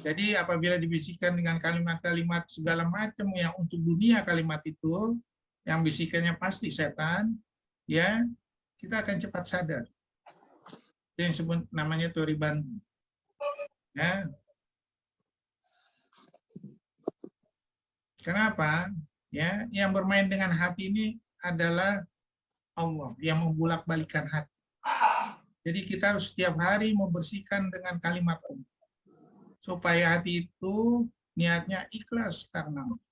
jadi apabila dibisikkan dengan kalimat-kalimat segala macam yang untuk dunia kalimat itu, yang bisikannya pasti setan, ya kita akan cepat sadar. Itu yang disebut namanya teori Bandung. Ya. Kenapa? Ya, yang bermain dengan hati ini adalah Allah yang membulak-balikan hati. Jadi kita harus setiap hari membersihkan dengan kalimat Allah. Supaya hati itu niatnya ikhlas karena Allah.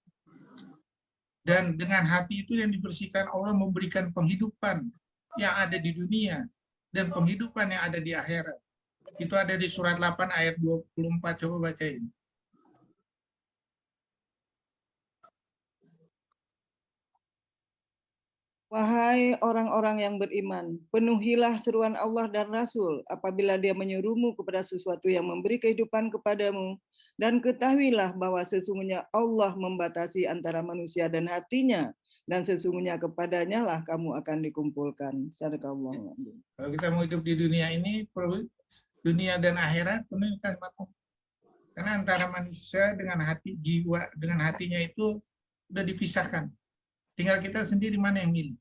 Dan dengan hati itu yang dibersihkan, Allah memberikan penghidupan yang ada di dunia dan penghidupan yang ada di akhirat. Itu ada di surat 8 ayat 24, coba bacain. Wahai orang-orang yang beriman, penuhilah seruan Allah dan Rasul apabila dia menyuruhmu kepada sesuatu yang memberi kehidupan kepadamu, dan ketahuilah bahwa sesungguhnya Allah membatasi antara manusia dan hatinya, dan sesungguhnya kepadanya lah kamu akan dikumpulkan. Sadaqallah. Kalau kita mau hidup di dunia ini, dunia dan akhirat penuh kalimat Allah. Karena antara manusia dengan hati, jiwa dengan hatinya itu sudah dipisahkan. Tinggal kita sendiri mana yang milih.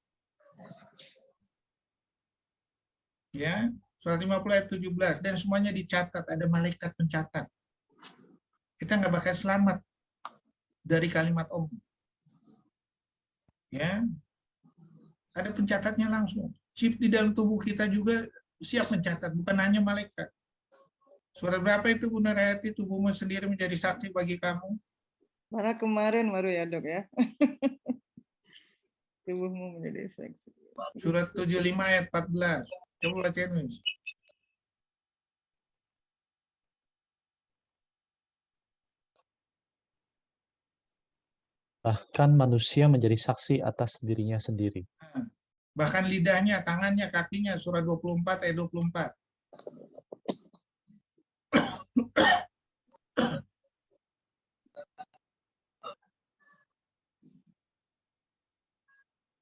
Ya, surat 50 ayat 17, dan semuanya dicatat, ada malaikat pencatat. Kita nggak bakal selamat dari kalimat Allah. Ya, ada pencatatnya langsung. Chip di dalam tubuh kita juga siap mencatat, bukan hanya malaikat. Surat berapa itu Bunda Hayati, tubuhmu sendiri menjadi saksi bagi kamu? Mana kemarin baru ya dok ya. Tubuhmu menjadi saksi. Surat 75 ayat 14. Coba bacain, Miss. Bahkan manusia menjadi saksi atas dirinya sendiri. Bahkan lidahnya, tangannya, kakinya, surat 24 ayat 24.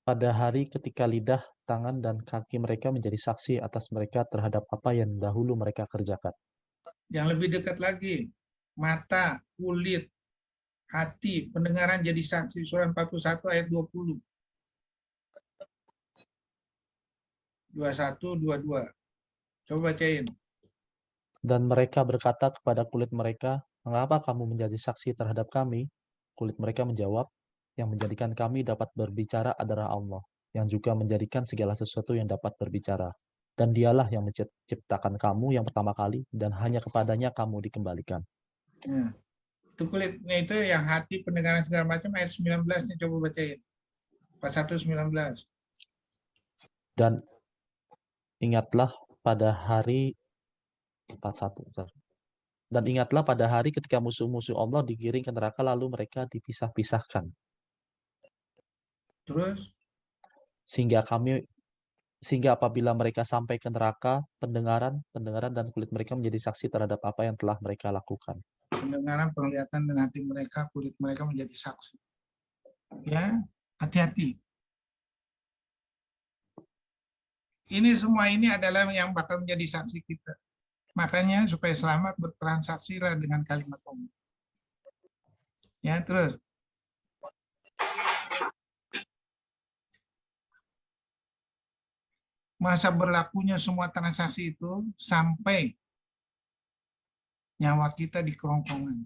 Pada hari ketika lidah, tangan, dan kaki mereka menjadi saksi atas mereka terhadap apa yang dahulu mereka kerjakan. Yang lebih dekat lagi, mata, kulit, hati, pendengaran jadi saksi. Surah 41 ayat 20. 21, 22. Coba bacain. Dan mereka berkata kepada kulit mereka, "Mengapa kamu menjadi saksi terhadap kami?" Kulit mereka menjawab, "Yang menjadikan kami dapat berbicara adalah Allah, yang juga menjadikan segala sesuatu yang dapat berbicara. Dan dialah yang menciptakan kamu yang pertama kali, dan hanya kepadanya kamu dikembalikan." Nah, itu kulitnya itu yang hati, pendengaran segala macam ayat 19 nih, coba bacain. 41 19. Dan ingatlah pada hari 41. Dan ingatlah pada hari ketika musuh-musuh Allah digiring ke neraka lalu mereka dipisah-pisahkan. Terus Sehingga apabila mereka sampai ke neraka, pendengaran dan kulit mereka menjadi saksi terhadap apa yang telah mereka lakukan. pendengaran, penglihatan dan hati mereka, kulit mereka menjadi saksi. Ya, hati-hati. Ini semua ini adalah yang bakal menjadi saksi kita. Makanya supaya selamat bertransaksilah dengan kalimat Allah. Ya, terus. Masa berlakunya semua transaksi itu sampai nyawa kita di kerongkongan.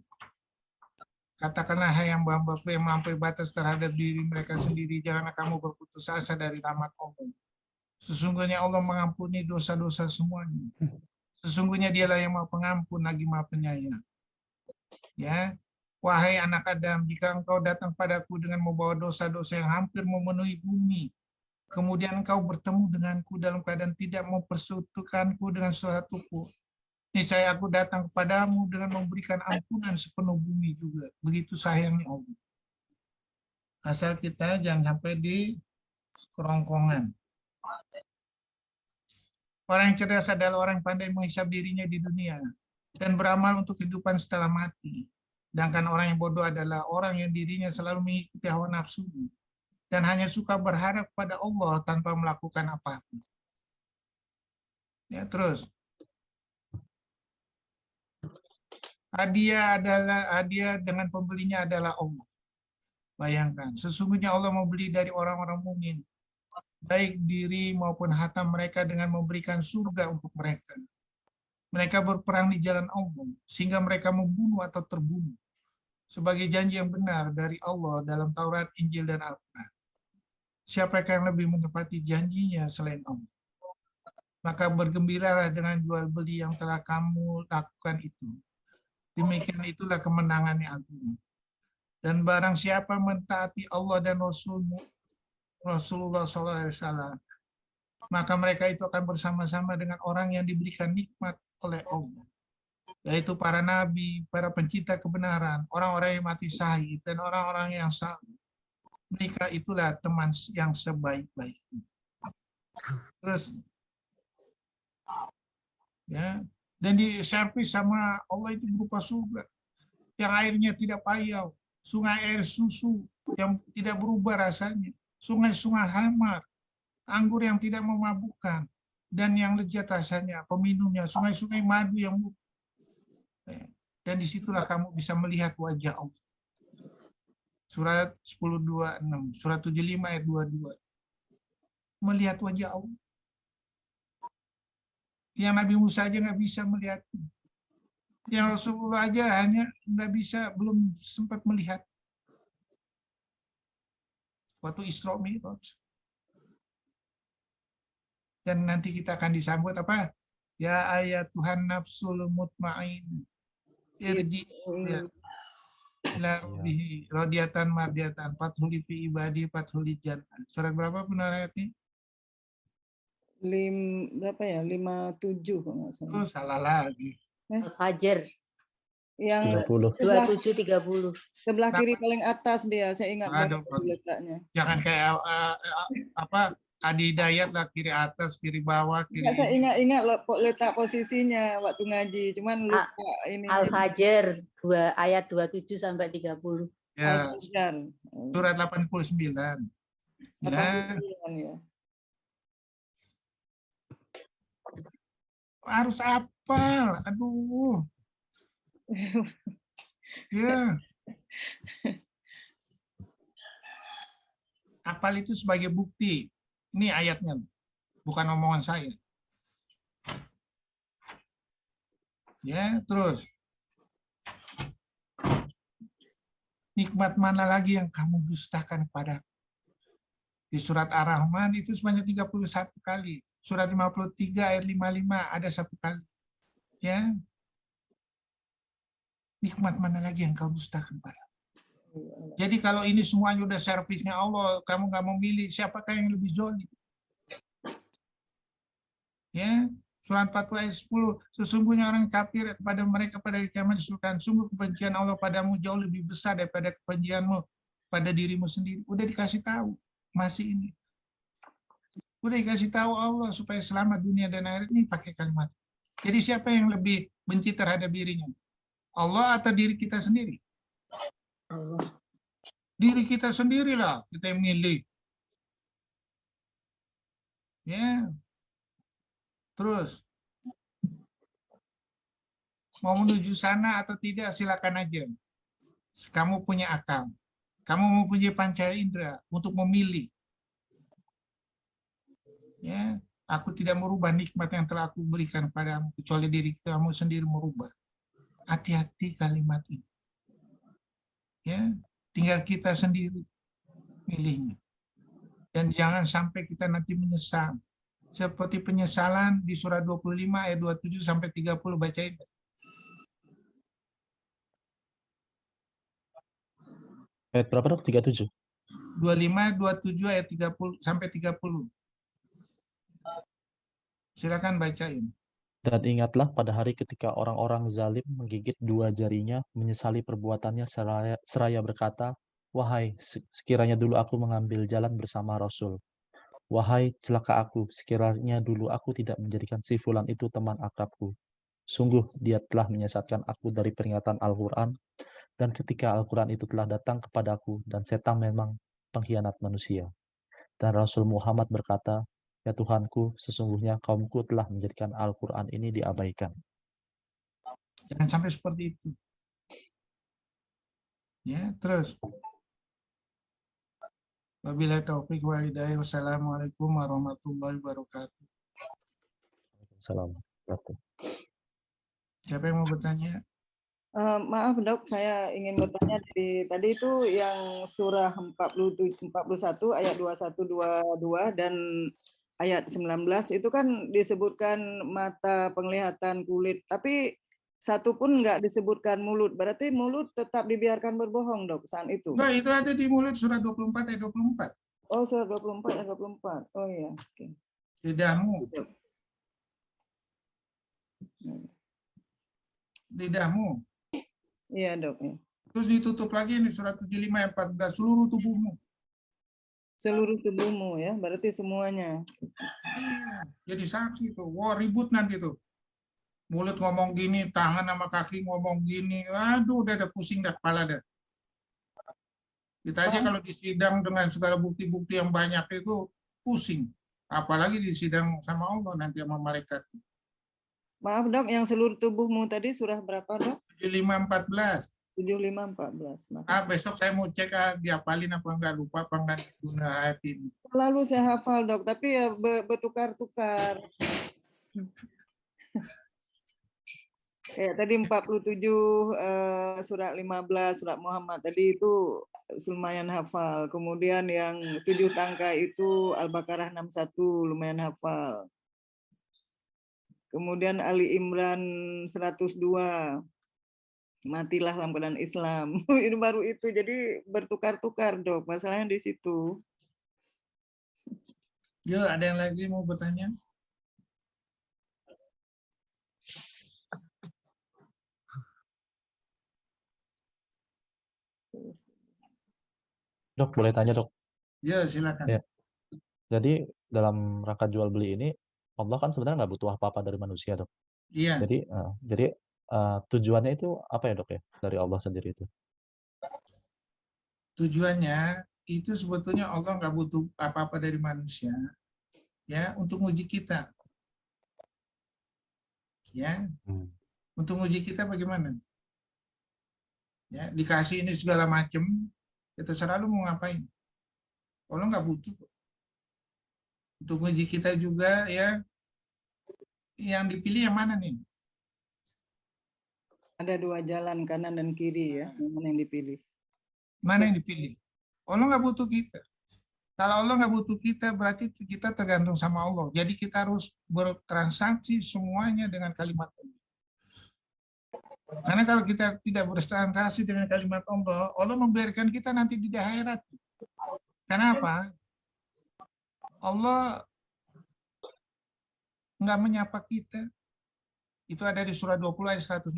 Katakanlah, hai hamba-hambaku yang melampaui batas terhadap diri mereka sendiri, janganlah kamu berputus asa dari rahmat Allah. Sesungguhnya Allah mengampuni dosa-dosa semuanya. Sesungguhnya dialah yang maha pengampun lagi maha penyayang. Ya, wahai anak Adam, jika engkau datang padaku dengan membawa dosa-dosa yang hampir memenuhi bumi, kemudian engkau bertemu denganku dalam keadaan tidak mempersekutukanku dengan sesuatu pun, niscaya aku datang kepadamu dengan memberikan ampunan sepenuh bumi juga. Begitu sayangnya Allah. Asal kita jangan sampai di kerongkongan. Orang yang cerdas adalah orang yang pandai menghisap dirinya di dunia dan beramal untuk kehidupan setelah mati. Sedangkan orang yang bodoh adalah orang yang dirinya selalu mengikuti hawa nafsu dan hanya suka berharap pada Allah tanpa melakukan apapun. Ya, terus. Hadiah dengan pembelinya adalah Allah. Bayangkan, sesungguhnya Allah membeli dari orang-orang mukmin, baik diri maupun harta mereka dengan memberikan surga untuk mereka. Mereka berperang di jalan Allah, sehingga mereka membunuh atau terbunuh. Sebagai janji yang benar dari Allah dalam Taurat, Injil, dan Al-Quran. Siapa yang lebih menepati janjinya selain Allah? Maka bergembiralah dengan jual beli yang telah kamu lakukan itu. Demikian itulah kemenangan yang agung. Dan barang siapa mentaati Allah dan Rasulullah SAW, maka mereka itu akan bersama-sama dengan orang yang diberikan nikmat oleh Allah, yaitu para nabi, para pencipta kebenaran, orang-orang yang mati syahid, dan orang-orang yang saleh. Mereka itulah teman yang sebaik-baiknya. Terus, ya, dan diservis sama Allah itu berupa surga yang airnya tidak payau, sungai air susu yang tidak berubah rasanya, sungai-sungai hamar, anggur yang tidak memabukkan, dan yang lezat rasanya, peminumnya, sungai-sungai madu yang dan disitulah kamu bisa melihat wajah Allah. Surat 10:26, surat 75 ayat 22. Melihat wajah Allah. Yang Nabi Musa aja nggak bisa melihat. Yang Rasulullah aja hanya nggak bisa, belum sempat melihat. Waktu Isra Mi'raj. Dan nanti kita akan disambut apa? Ya ayat Tuhan nafsul mutmain. Irji ya. Ila rabbihi radiyatan mardiyatan fathuli fi ibadi fathuli jannah. Surat berapa benar ayatnya? Berapa ya? 57 kalau nggak salah. Oh, salah lagi. Al-Fajr Yang 30. 27:30. sebelah kiri paling atas dia, saya ingat Aduh, banget letaknya. jangan kayak apa Adi Hidayat lah, kiri atas, kiri bawah, kiri Saya ini. ingat letak posisinya waktu ngaji, cuman lupa ini. Al-Fajr 2 ayat 27 sampai 30. Ya, Al-Fajr. surat 89. Ya, 89 ya. harus hafal. Aduh. Ya. Hafal itu sebagai bukti. Ini ayatnya, bukan omongan saya. Ya, terus. Nikmat mana lagi yang kamu dustakan kepada? Di surat Ar-Rahman itu sebanyak 31 kali. Surat 53 ayat 55 ada 1 kali. Ya. Nikmat mana lagi yang kau dustakan pada? Jadi kalau ini semuanya udah servisnya Allah, kamu nggak mau milih siapakah yang lebih zalim? Ya, surat 40 ayat 10, sesungguhnya orang kafir kepada mereka pada hari kiamat disuruhkan, sungguh kebencian Allah padamu jauh lebih besar daripada kebencianmu pada dirimu sendiri. Udah dikasih tahu, masih ini. Udah dikasih tahu Allah supaya selamat dunia dan akhirat, ini pakai kalimat. Jadi siapa yang lebih benci terhadap dirinya? Allah atau diri kita sendiri? Allah. Diri kita sendirilah kita yang milih. Ya. Terus mau menuju sana atau tidak silakan aja. Kamu punya akal. Kamu mempunyai panca indera untuk memilih. Ya, aku tidak merubah nikmat yang telah aku berikan padamu kecuali diri kamu sendiri merubah. Hati-hati kalimat ini. Ya, tinggal kita sendiri milihnya. Dan jangan sampai kita nanti menyesal. Seperti penyesalan di surat 25 ayat 27 sampai 30 bacain. Ayat berapa dok? 37. 25, 27 ayat 30 sampai 30. Silakan bacain. Dan ingatlah pada hari ketika orang-orang zalim menggigit dua jarinya, menyesali perbuatannya seraya berkata, wahai, sekiranya dulu aku mengambil jalan bersama Rasul. Wahai celaka aku, sekiranya dulu aku tidak menjadikan si fulan itu teman akrabku. Sungguh dia telah menyesatkan aku dari peringatan Al-Quran, dan ketika Al-Quran itu telah datang kepadaku, dan setan memang pengkhianat manusia. Dan Rasul Muhammad berkata, ya Tuhanku, sesungguhnya kaumku telah menjadikan Al-Quran ini diabaikan. Jangan sampai seperti itu. Ya, terus. Wabillahi taufiq wal hidayah. Wassalamualaikum warahmatullahi wabarakatuh. Salam. Siapa yang mau bertanya? Maaf dok, saya ingin bertanya dari tadi itu yang surah 41 ayat 21-22 dan ayat 19 itu kan disebutkan mata, penglihatan, kulit, tapi satu pun nggak disebutkan mulut. Berarti mulut tetap dibiarkan berbohong dok saat itu? Enggak, itu ada di mulut surat 24 ayat 24. Oh, surah 24 ayat 24. Oh iya. Oke. Lidahmu. Lidahmu. Iya dok. Ya. Terus ditutup lagi di surat 75 ayat 14, seluruh tubuhmu. Seluruh tubuhmu ya, berarti semuanya. Iya, jadi saksi tuh. Wah, ribut nanti tuh. Mulut ngomong gini, tangan sama kaki ngomong gini. Aduh, udah ada pusing dah kepala dah. Kita aja kalau di sidang dengan segala bukti-bukti yang banyak itu pusing. Apalagi di sidang sama Allah nanti sama malaikat. Maaf dok, yang seluruh tubuhmu tadi surah berapa dok? 75:14. 75:14. Besok saya mau cek dihafalin apa enggak, lupa apa enggak guna ayat ini. Selalu saya hafal dok, tapi ya bertukar-tukar. Ya, tadi 47 surat 15 surat Muhammad tadi itu lumayan hafal. Kemudian yang 7 tangka itu Al-Baqarah 61 lumayan hafal. Kemudian Ali Imran 102 matilah dalam keadaan Islam. Ini baru itu, jadi bertukar-tukar dok. Masalahnya di situ. Ya, ada yang lagi mau bertanya? Dok, boleh tanya dok? Ya, silakan. Ya. Jadi dalam rangka jual beli ini, Allah kan sebenarnya nggak butuh apa-apa dari manusia dok. Iya. Jadi tujuannya itu apa ya dok ya dari Allah sendiri itu? Tujuannya itu sebetulnya Allah nggak butuh apa-apa dari manusia, ya, untuk uji kita. Ya, untuk uji kita bagaimana? Ya, dikasih ini segala macam, kita selalu mau ngapain? Allah nggak butuh. Untuk uji kita juga ya, yang dipilih yang mana nih? Ada dua jalan, kanan dan kiri ya, mana yang dipilih? Mana yang dipilih? Allah nggak butuh kita. Kalau Allah nggak butuh kita, berarti kita tergantung sama Allah. Jadi kita harus bertransaksi semuanya dengan kalimat Allah. Karena kalau kita tidak bertransaksi dengan kalimat Allah, Allah membiarkan kita nanti di akhirat. Kenapa? Allah nggak menyapa kita. Itu ada di surah 20 ayat 126.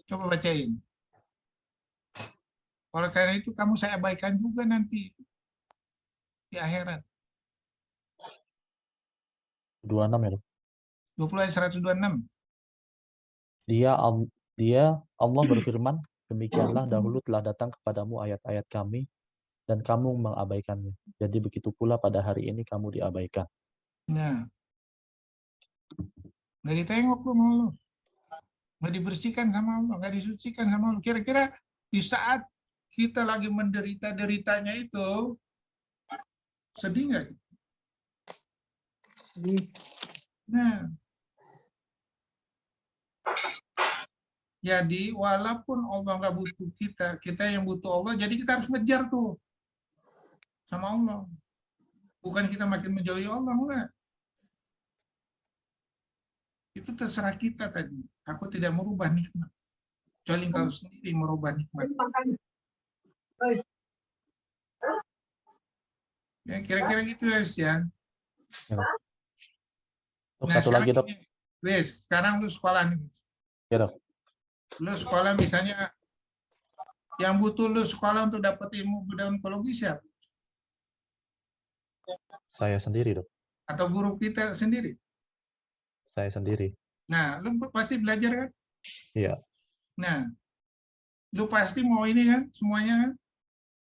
Coba bacain. Oleh karena itu kamu saya abaikan juga nanti di akhirat. 26 ya, Dok. 20 ayat 126. Dia Allah berfirman, demikianlah dahulu telah datang kepadamu ayat-ayat kami dan kamu mengabaikannya. Jadi begitu pula pada hari ini kamu diabaikan. Nah, nggak ditengok lu sama Allah, nggak dibersihkan sama Allah, nggak disucikan sama Allah. Kira-kira di saat kita lagi menderita-deritanya itu, sedih nggak? Nah, jadi walaupun Allah nggak butuh kita, kita yang butuh Allah, jadi kita harus ngejar tuh sama Allah. Bukan kita makin menjauhi Allah, enggak. Itu terserah kita tadi. Aku tidak merubah nikmat. Kecuali engkau sendiri merubah nikmat. Ya, kira-kira gitu ya. Dok, Nah, satu lagi, Dok. Wes, sekarang lu sekolah nih. Ya, Dok. Lu sekolah misalnya, yang butuh lu sekolah untuk dapat ilmu onkologi siapa? Saya sendiri, Dok. Atau guru kita sendiri? Saya sendiri. Nah, lu pasti belajar kan? Iya. Nah, lu pasti mau ini kan, semuanya kan?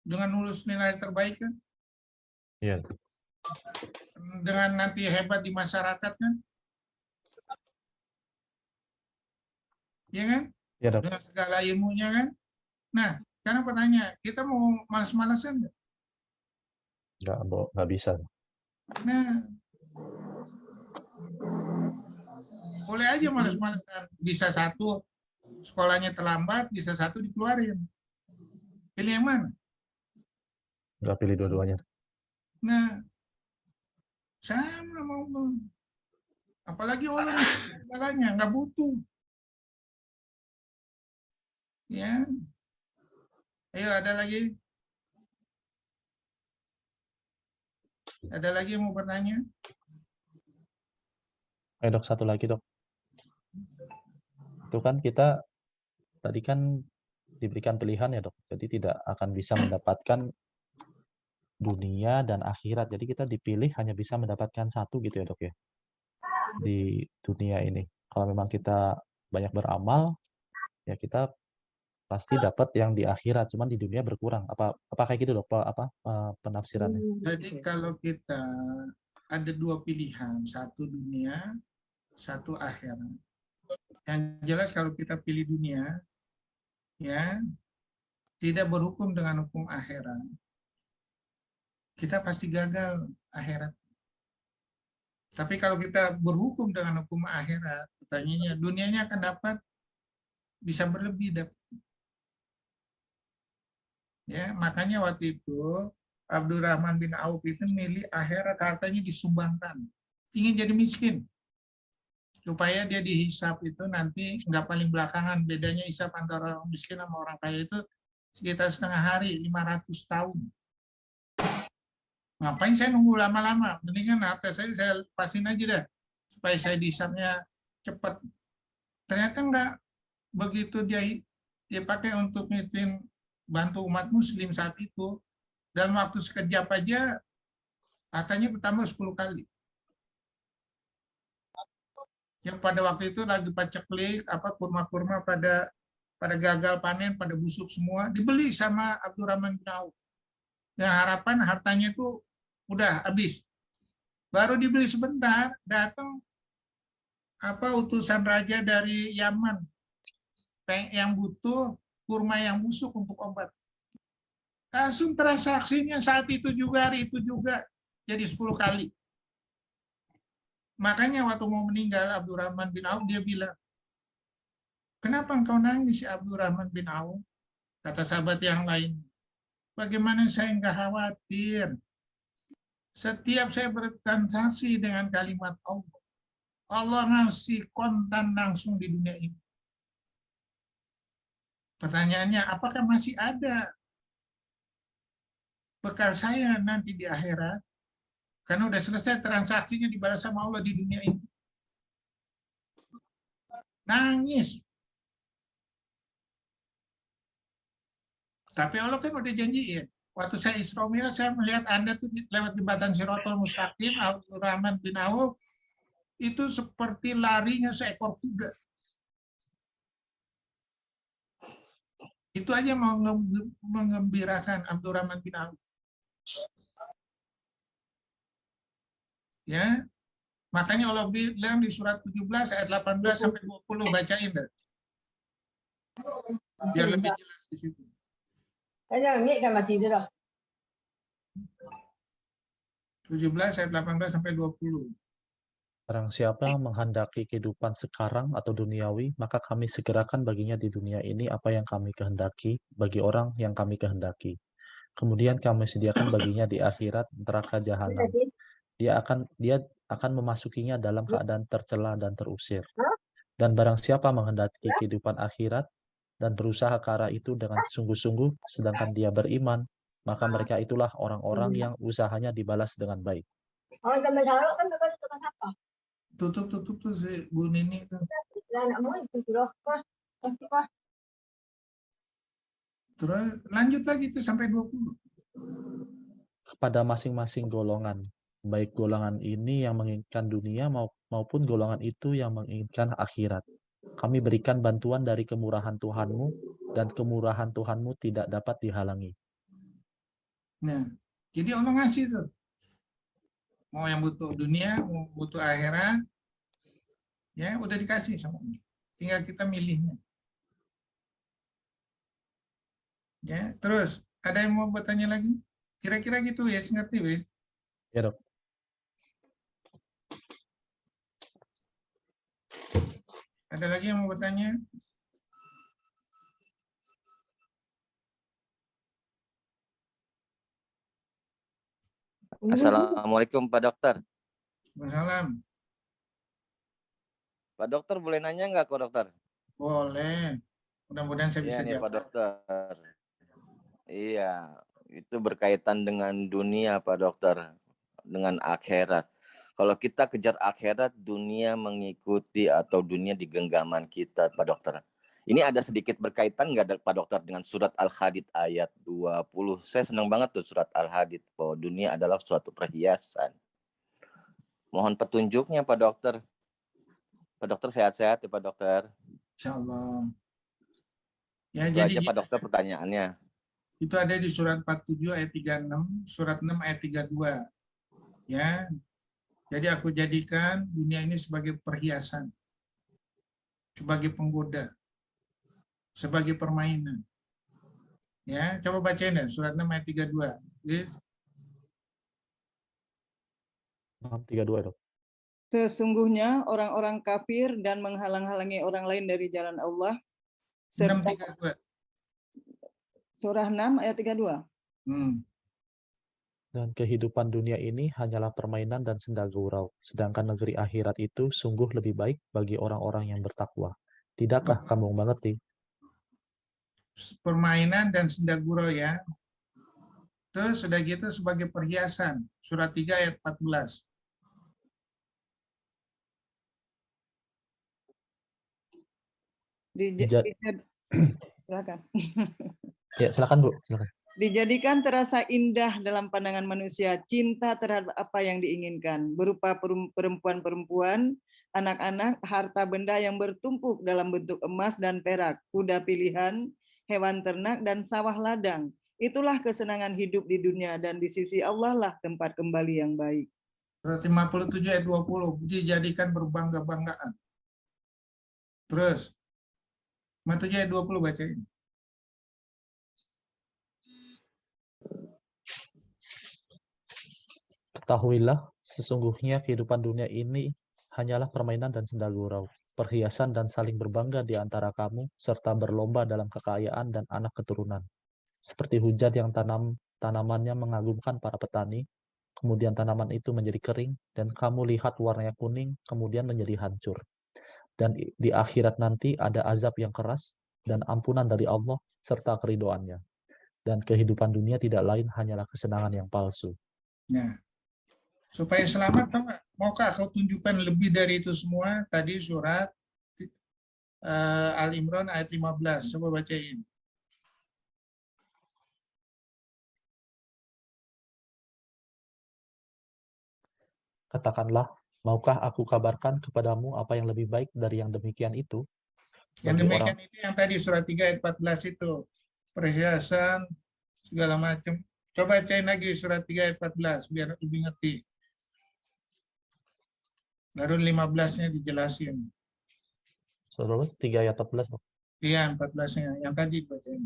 Dengan lulus nilai terbaik kan? Iya. Dengan nanti hebat di masyarakat kan? Iya kan? Iya, Dok. Dengan segala ilmunya kan? Nah, sekarang pertanyaan, kita mau malas-malasan nggak? Nggak bisa. Nah, boleh aja malas-malasan. Bisa satu sekolahnya terlambat, bisa satu dikeluarin. Pilih yang mana? Nggak pilih dua-duanya. Nah, sama mau. Apalagi Allah segalanya, nggak butuh. Ya. Ayo, ada lagi? Ada lagi yang mau bertanya? Dok, satu lagi, Dok. Itu kan kita tadi kan diberikan pilihan ya, Dok. Jadi tidak akan bisa mendapatkan dunia dan akhirat. Jadi kita dipilih hanya bisa mendapatkan satu gitu ya, Dok ya. Di dunia ini. Kalau memang kita banyak beramal, ya kita pasti dapat yang di akhirat, cuman di dunia berkurang. Apa kayak gitu, Dok? Penafsirannya? Jadi kalau kita ada dua pilihan, satu dunia, satu akhirat. Yang jelas kalau kita pilih dunia, ya tidak berhukum dengan hukum akhirat, kita pasti gagal akhirat. Tapi kalau kita berhukum dengan hukum akhirat, pertanyaannya dunianya akan dapat, bisa berlebih dapat. Ya, makanya waktu itu Abdurrahman bin Auf itu milih akhirat, hartanya disumbangkan. Ingin jadi miskin. Supaya dia dihisap itu nanti nggak paling belakangan. Bedanya hisap antara orang miskin sama orang kaya itu sekitar setengah hari, 500 tahun. Ngapain saya nunggu lama-lama? Mendingan harta saya lepasin aja dah. Supaya saya dihisapnya cepat. Ternyata enggak. Begitu dia pakai untuk ngituin bantu umat muslim saat itu, dalam waktu sekejap aja hartanya bertambah 10 kali. Yang pada waktu itu lagi paceklik, kurma-kurma pada gagal panen, pada busuk semua, dibeli sama Abdurrahman bin Auf. Dan harapan hartanya itu udah habis. Baru dibeli sebentar, datang utusan raja dari Yaman yang butuh kurma yang busuk untuk obat. Langsung transaksinya saat itu juga, hari itu juga, jadi 10 kali. Makanya waktu mau meninggal Abdurrahman bin Auf, dia bilang, kenapa engkau nangis ya Abdurrahman bin Auf? Kata sahabat yang lain, bagaimana saya enggak khawatir? Setiap saya bertransaksi dengan kalimat Allah, Allah ngasih kontan langsung di dunia ini. Pertanyaannya, apakah masih ada bekal saya nanti di akhirat? Karena udah selesai transaksinya dibalas sama Allah di dunia ini. Nangis. Tapi Allah kan udah janji ya. Waktu saya Isra Mi'raj, saya melihat Anda tuh lewat jembatan Shirathul Mustaqim, Abdurrahman bin Auf, itu seperti larinya seekor kuda. Itu aja mau mengembirakan Abdurrahman bin Auf. Ya, makanya Allah bilang di surat 17 ayat 18 sampai 20, bacain deh. Biar lebih jelas di situ. 17 ayat 18 sampai 20. Barang siapa yang menghendaki kehidupan sekarang atau duniawi, maka kami segerakan baginya di dunia ini apa yang kami kehendaki bagi orang yang kami kehendaki. Kemudian kami sediakan baginya di akhirat neraka jahanam. Dia akan memasukinya dalam keadaan tercela dan terusir. Dan barang siapa menghendaki kehidupan akhirat dan berusaha ke arah itu dengan sungguh-sungguh, sedangkan dia beriman, maka mereka itulah orang-orang yang usahanya dibalas dengan baik. Tutup tuh si Bu Nini tuh. Terus lanjut lagi tuh sampai 20. Kepada masing-masing golongan, baik golongan ini yang menginginkan dunia maupun golongan itu yang menginginkan akhirat. Kami berikan bantuan dari kemurahan Tuhanmu, dan kemurahan Tuhanmu tidak dapat dihalangi. Nah, jadi Allah ngasih tuh. Mau yang butuh dunia, mau butuh akhirat, ya udah dikasih sama Allah. Tinggal kita milihnya. Ya, terus ada yang mau bertanya lagi? Kira-kira gitu ya, ngerti wes? Ya, Dok. Ada lagi yang mau bertanya? Assalamualaikum Pak Dokter. Waalaikumsalam. Pak Dokter boleh nanya nggak Pak Dokter? Boleh. Mudah-mudahan saya bisa Iya nih jawab. Pak Dokter. Iya, itu berkaitan dengan dunia Pak Dokter, dengan akhirat. Kalau kita kejar akhirat, dunia mengikuti atau dunia di genggaman kita Pak Dokter. Ini ada sedikit berkaitan nggak Pak Dokter dengan surat Al-Hadid ayat 20. Saya senang banget tuh surat Al-Hadid bahwa dunia adalah suatu perhiasan. Mohon petunjuknya Pak Dokter. Pak Dokter sehat-sehat ya Pak Dokter. Insyaallah. Ya, Itu jadi aja Pak Dokter pertanyaannya. itu ada di surat 47 ayat 36, surat 6 ayat 32. Ya. Jadi aku jadikan dunia ini sebagai perhiasan, sebagai penggoda, sebagai permainan. Ya, coba bacain deh surat 6 ayat 32. Yes. 632, Dok. Sesungguhnya orang-orang kafir dan menghalang-halangi orang lain dari jalan Allah. 632. Surah 6 ayat 32. Dan kehidupan dunia ini hanyalah permainan dan senda gurau, sedangkan negeri akhirat itu sungguh lebih baik bagi orang-orang yang bertakwa. Tidakkah kamu mengerti? Permainan dan senda gurau ya. Terus sudah gitu sebagai perhiasan. Surat 3 ayat 14. Silakan. Ya, silakan Bu, silakan. Dijadikan terasa indah dalam pandangan manusia cinta terhadap apa yang diinginkan, berupa perempuan-perempuan, anak-anak, harta benda yang bertumpuk dalam bentuk emas dan perak, kuda pilihan, hewan ternak, dan sawah ladang. Itulah kesenangan hidup di dunia, dan di sisi Allah lah tempat kembali yang baik. Surat 57 ayat 20, dijadikan berbangga-banggaan. Terus, 57 ayat 20 bacain. Ketahuilah, sesungguhnya kehidupan dunia ini hanyalah permainan dan senda gurau, perhiasan dan saling berbangga di antara kamu, serta berlomba dalam kekayaan dan anak keturunan. Seperti hujan yang tanamannya mengagumkan para petani, kemudian tanaman itu menjadi kering, dan kamu lihat warnanya kuning, kemudian menjadi hancur. Dan di akhirat nanti ada azab yang keras, dan ampunan dari Allah, serta keridoannya. Dan kehidupan dunia tidak lain hanyalah kesenangan yang palsu. Nah, supaya selamat, tahu nggak? Maukah kau tunjukkan lebih dari itu semua? Tadi surat Al-Imran ayat 15. Coba bacain. Katakanlah, maukah aku kabarkan kepadamu apa yang lebih baik dari yang demikian itu? Yang Bagi demikian orang itu yang tadi surat 3 ayat 14 itu. Perhiasan, segala macam. Coba bacain lagi surat 3 ayat 14 biar lebih ngerti. Baru 15-nya dijelasin. Saudara 3 ayat 14. Iya, 14-nya. Yang tadi bacain.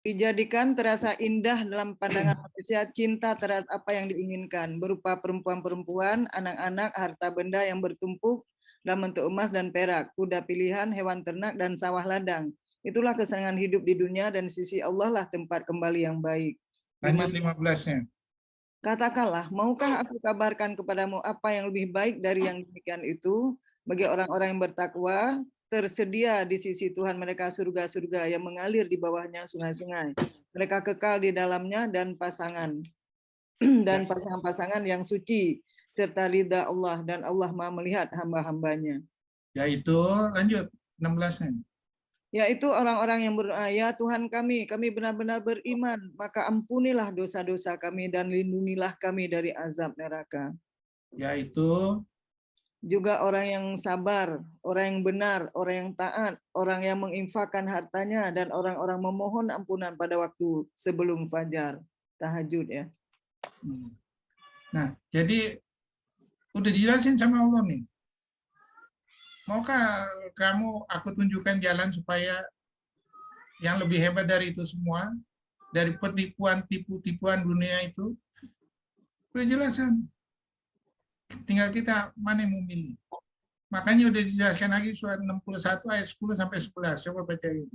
Dijadikan terasa indah dalam pandangan manusia cinta terhadap apa yang diinginkan, berupa perempuan-perempuan, anak-anak, harta benda yang bertumpuk dalam bentuk emas dan perak, kuda pilihan, hewan ternak, dan sawah ladang. Itulah kesenangan hidup di dunia, dan di sisi Allah lah tempat kembali yang baik. Lanjut 15-nya. Katakanlah, maukah aku kabarkan kepadamu apa yang lebih baik dari yang demikian itu? Bagi orang-orang yang bertakwa, tersedia di sisi Tuhan mereka surga-surga yang mengalir di bawahnya sungai-sungai. Mereka kekal di dalamnya dan pasangan-pasangan yang suci, serta ridha Allah, dan Allah Maha melihat hamba-hambanya. Yaitu, lanjut 16-nya. Yaitu orang-orang yang ya Tuhan kami benar-benar beriman, maka ampunilah dosa-dosa kami dan lindungilah kami dari azab neraka. Yaitu Juga orang yang sabar, orang yang benar, orang yang taat, orang yang menginfakkan hartanya, dan orang-orang memohon ampunan pada waktu sebelum fajar, tahajud ya. Nah, jadi udah dijelasin sama Allah nih. Maukah kamu aku tunjukkan jalan supaya yang lebih hebat dari itu semua, dari penipuan, tipu-tipuan dunia itu? Udah jelasin. Tinggal kita mana yang mau milih. Makanya udah dijelaskan lagi surat 61 ayat 10 sampai 11. Coba bacain.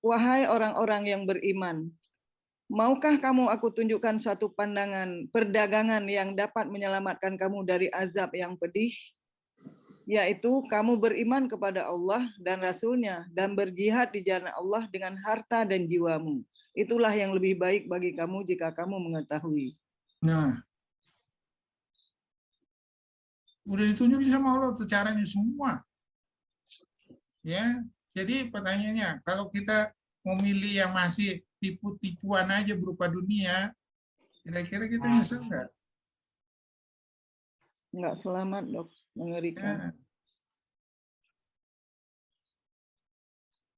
Wahai orang-orang yang beriman, maukah kamu aku tunjukkan suatu perdagangan yang dapat menyelamatkan kamu dari azab yang pedih? Yaitu kamu beriman kepada Allah dan Rasul-Nya dan berjihad di jalan Allah dengan harta dan jiwamu. Itulah yang lebih baik bagi kamu jika kamu mengetahui. Nah, udah ditunjukin sama Allah tuh caranya semua. Ya, jadi pertanyaannya, kalau kita memilih yang masih tipu-tipuan aja berupa dunia, kira-kira kita nyesel nggak? Nggak selamat, Dok. Mengerikan. Nah,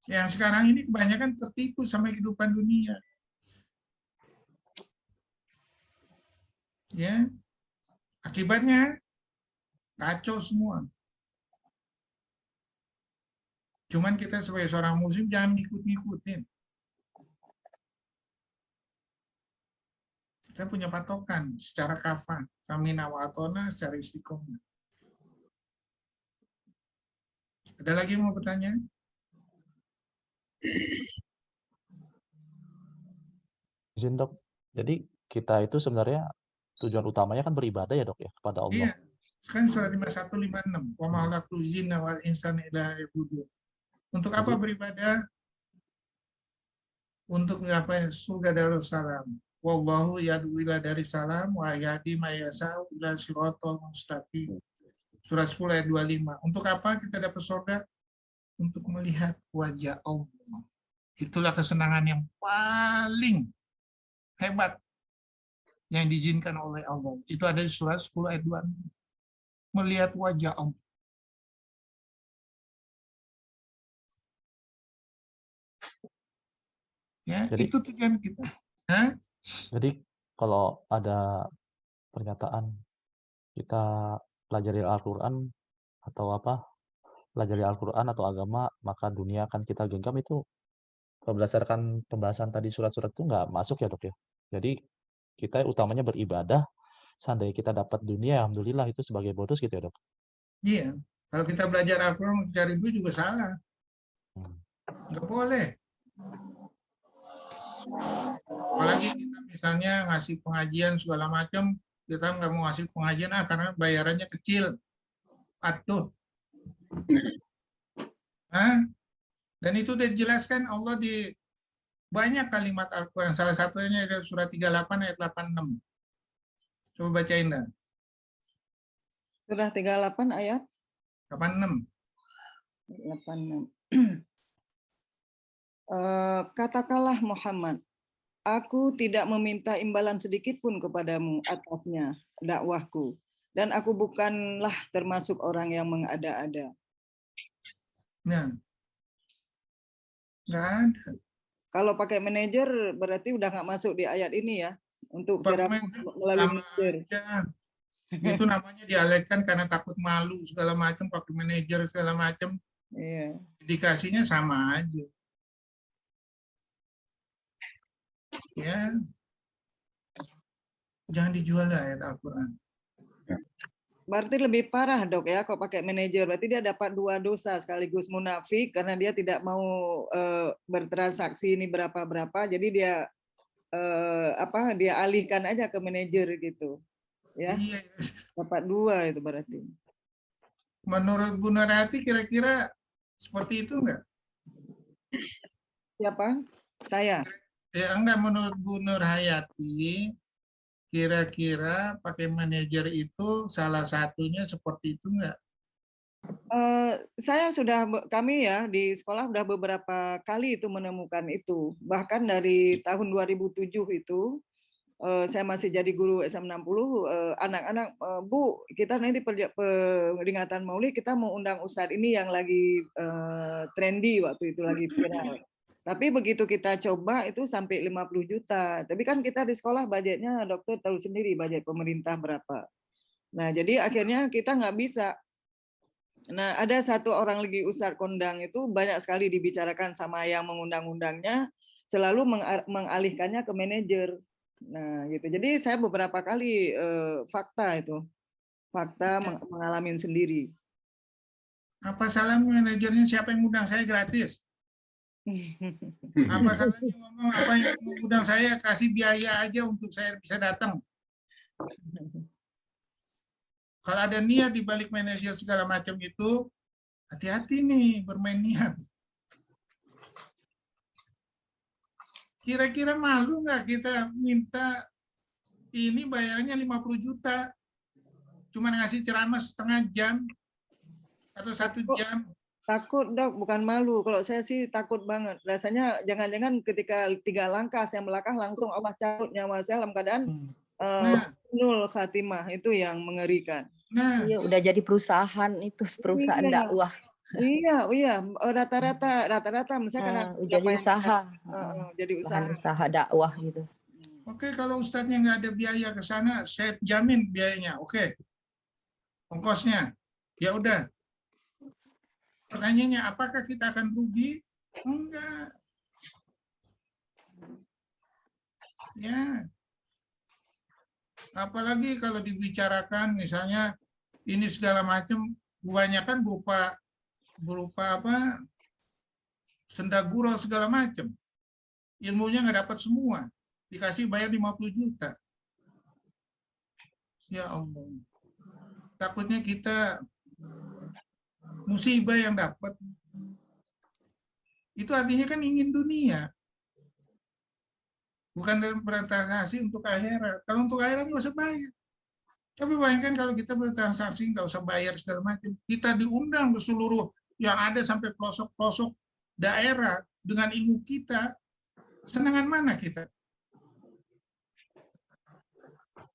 yang sekarang ini kebanyakan tertipu sama kehidupan dunia. Ya, akibatnya kacau semua. Cuman kita sebagai seorang muslim jangan ngikut-ngikutin. Kita punya patokan secara kafah, samina wa atona, secara istiqomah. Ada lagi yang mau bertanya? izin dok. Jadi kita itu sebenarnya tujuan utamanya kan beribadah ya dok ya kepada Allah. Iya, kan surat 51, 56. Wa ma khalaqtul jinna wal insana illa liya'budun. Untuk apa beribadah? Untuk menggapai surga Darussalam. Wallahu yad'u ila darissalam wa yahdi may yasha'u ila shiratal mustaqim. Surah 10 ayat 25. Untuk apa kita dapat surga? Untuk melihat wajah Allah. Itulah kesenangan yang paling hebat yang diizinkan oleh Allah. Itu ada di surah 10 ayat 26. Melihat wajah Allah. Ya, Jadi- itu tujuan kita. Hah? Jadi kalau ada pernyataan kita pelajari Al-Quran atau apa, pelajari Al-Quran atau agama, maka dunia akan kita genggam itu berdasarkan pembahasan tadi surat-surat itu nggak masuk ya dok ya. Jadi kita utamanya beribadah, seandainya kita dapat dunia, alhamdulillah itu sebagai bonus gitu ya dok. Iya. Kalau kita belajar Al-Quran untuk cari duit juga salah. Nggak boleh. Apalagi kita misalnya ngasih pengajian segala macam, kita nggak mau ngasih pengajian karena bayarannya kecil. Aduh. Dan itu udah dijelaskan Allah di banyak kalimat Al-Quran. Salah satunya ada surat 38 ayat 86. Coba bacain dah. Surah 38 ayat 86. 86. Katakanlah Muhammad, aku tidak meminta imbalan sedikit pun kepadamu atasnya dakwahku, dan aku bukanlah termasuk orang yang mengada-ada. Nah, nggak ada. Kalau pakai manajer berarti udah nggak masuk di ayat ini ya, untuk Pakai ceramah manajer melalui sama manajer. aja. Itu namanya dialekkan karena takut malu segala macam, pakai manajer segala macam. Iya. Indikasinya sama aja. Ya, jangan dijual lah ayat Al-Quran. Berarti lebih parah dok ya, kalau pakai manajer berarti dia dapat 2 dosa, sekaligus munafik karena dia tidak mau bertransaksi ini berapa-berapa, jadi dia dia alihkan aja ke manajer gitu, ya. Iya. Dapat 2 itu berarti. Menurut Bu Narati kira-kira seperti itu enggak? Siapa? Saya. Ya enggak, menurut Bu Nur Hayati kira-kira pakai manajer itu salah satunya seperti itu enggak? Kami ya di sekolah sudah beberapa kali itu menemukan itu. Bahkan dari tahun 2007 itu saya masih jadi guru SM60, anak-anak, Bu, kita nanti peringatan Maulid kita mau undang Ustadz ini yang lagi trendy waktu itu, lagi viral. Tapi begitu kita coba itu sampai 50 juta. Tapi kan kita di sekolah budgetnya dokter tahu sendiri budget pemerintah berapa. Nah, jadi akhirnya kita nggak bisa. Nah, ada satu orang lagi Ustadz kondang itu banyak sekali dibicarakan sama yang mengundang-undangnya, selalu mengalihkannya ke manajer. Nah, gitu. Jadi saya beberapa kali fakta mengalami sendiri. Apa salah manajernya, siapa yang undang saya gratis? Apa salahnya ngomong apa yang undang saya, kasih biaya aja untuk saya bisa datang. Kalau ada niat di balik manajer segala macam itu, hati-hati nih bermain niat. Kira-kira malu nggak kita minta ini bayarannya 50 juta, cuma ngasih ceramah setengah jam atau 1 jam. Takut dok, bukan malu. Kalau saya sih takut banget. Rasanya jangan-jangan ketika 3 langkah saya melangkah langsung Allah cabut nyawa saya dalam keadaan nul khatimah, itu yang mengerikan. Nah, iya, udah jadi perusahaan itu, perusahaan dakwah. Iya, rata-rata misalkan jadi usaha. Jadi usaha. Usaha dakwah gitu. Oke, kalau ustadznya nggak ada biaya ke sana, saya jamin biayanya. Oke, ongkosnya, ya udah. Pertanyaannya, apakah kita akan rugi? Enggak. Ya. Apalagi kalau dibicarakan misalnya ini segala macam, kebanyakan berupa apa? Senda gurau segala macam. Ilmunya nggak dapat semua. Dikasih bayar 50 juta. Ya Allah. Takutnya kita musibah yang dapat. Itu artinya kan ingin dunia. Bukan dalam bertransaksi untuk akhirat. Kalau untuk akhirat nggak usah bayar. Tapi bayangkan kalau kita bertransaksi nggak usah bayar segala macam. Kita diundang ke seluruh yang ada sampai pelosok-pelosok daerah dengan ilmu kita. Senangan mana kita?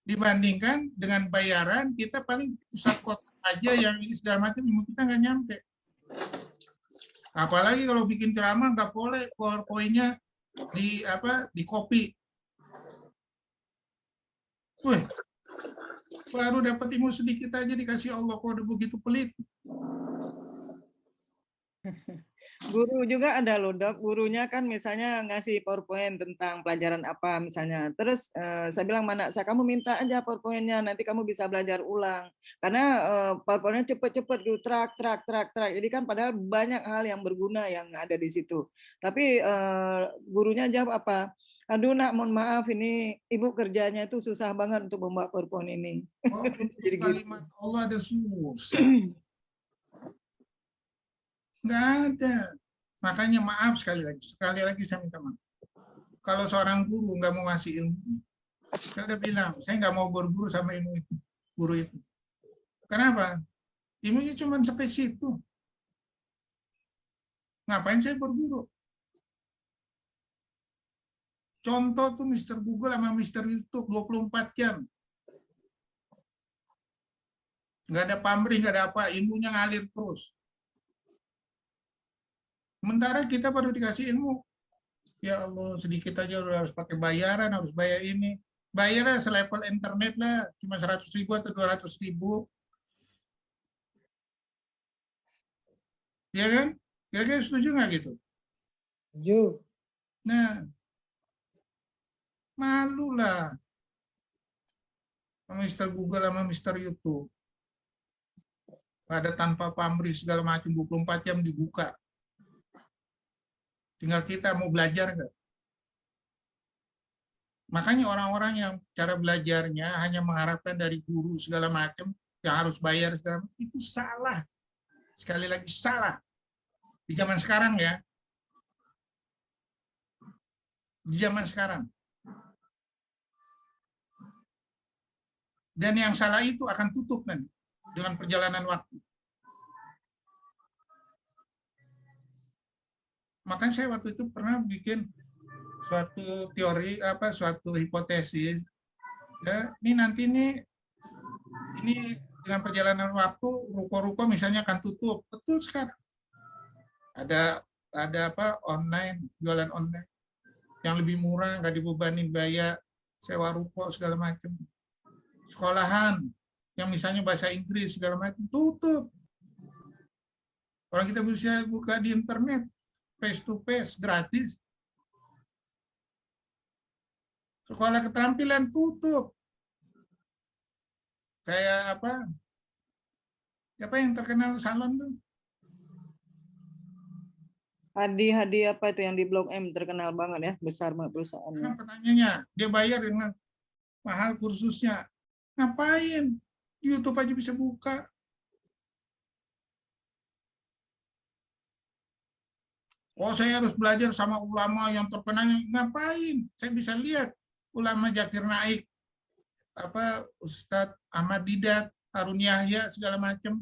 Dibandingkan dengan bayaran, kita paling pusat kota aja yang ini segala macam, ilmu kita nggak nyampe. Apalagi kalau bikin ceramah nggak boleh PowerPoint-nya di copy. Wih, baru dapat ilmu sedikit aja dikasih Allah, kok udah begitu pelit. Guru juga ada loh Dok, gurunya kan misalnya ngasih PowerPoint tentang pelajaran apa misalnya. Terus saya bilang, mana saya kamu minta aja PowerPoint-nya, nanti kamu bisa belajar ulang. Karena PowerPoint-nya cepet-cepet gitu, trak. Jadi kan padahal banyak hal yang berguna yang ada di situ. Tapi gurunya jawab apa? Aduh nak, mohon maaf ini ibu kerjanya itu susah banget untuk membuat PowerPoint ini. Oh, Jadi gitu. kalimat Allah ada susah. Nggak ada. Makanya maaf sekali lagi saya minta maaf. Kalau seorang guru nggak mau ngasih ilmu, saya udah bilang, saya nggak mau berguru sama ilmu itu, guru itu. Kenapa? Ilmunya cuma sampai situ. Ngapain saya berguru? Contoh tuh Mr. Google sama Mr. YouTube 24 jam. Nggak ada pamrih, nggak ada apa, ilmunya ngalir terus. Sementara kita baru dikasih ilmu. Ya Allah, sedikit aja harus pakai bayaran, harus bayar ini. Bayarnya selevel internet lah, cuma 100.000 atau 200.000. Ya kan? Kira-kira setuju nggak gitu? Setuju. Nah, malulah sama Mr. Google sama Mr. YouTube. Pada tanpa pamrih segala macam 24 jam dibuka. Tinggal kita mau belajar nggak? Makanya orang-orang yang cara belajarnya hanya mengharapkan dari guru segala macam, yang harus bayar segala macam, itu salah. Sekali lagi salah. Di zaman sekarang ya. Di zaman sekarang. Dan yang salah itu akan tutup nanti dengan perjalanan waktu. Makanya saya waktu itu pernah bikin suatu teori, suatu hipotesis. Ya, ini nanti ini dengan perjalanan waktu ruko-ruko misalnya akan tutup. Betul sekarang. Ada online, jualan online yang lebih murah, nggak dibebani biaya sewa ruko segala macam. Sekolahan yang misalnya bahasa Inggris segala macam tutup. Orang kita bisa buka di internet face to face gratis. Sekolah keterampilan tutup. Kayak apa? Siapa yang terkenal salon tuh? Hadi apa itu yang di Blok M terkenal banget ya, besar banget perusahaannya. Nah, pertanyaannya, dia bayar dengan mahal kursusnya. Ngapain? YouTube aja bisa buka. Oh, saya harus belajar sama ulama yang terkenal. Ngapain? Saya bisa lihat ulama Zakir Naik, Ustadz Ahmad Didat, Harun Yahya, segala macam.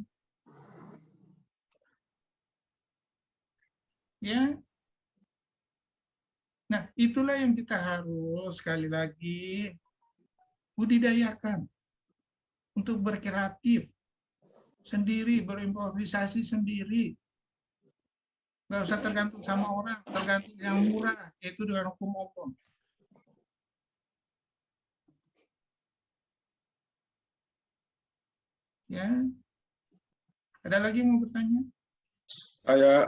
Ya. Nah, itulah yang kita harus sekali lagi budidayakan untuk berkreatif sendiri, berimprovisasi sendiri. Nggak usah tergantung sama orang, tergantung yang murah, yaitu dengan hukum Allah. Ya, ada lagi yang mau bertanya? Saya,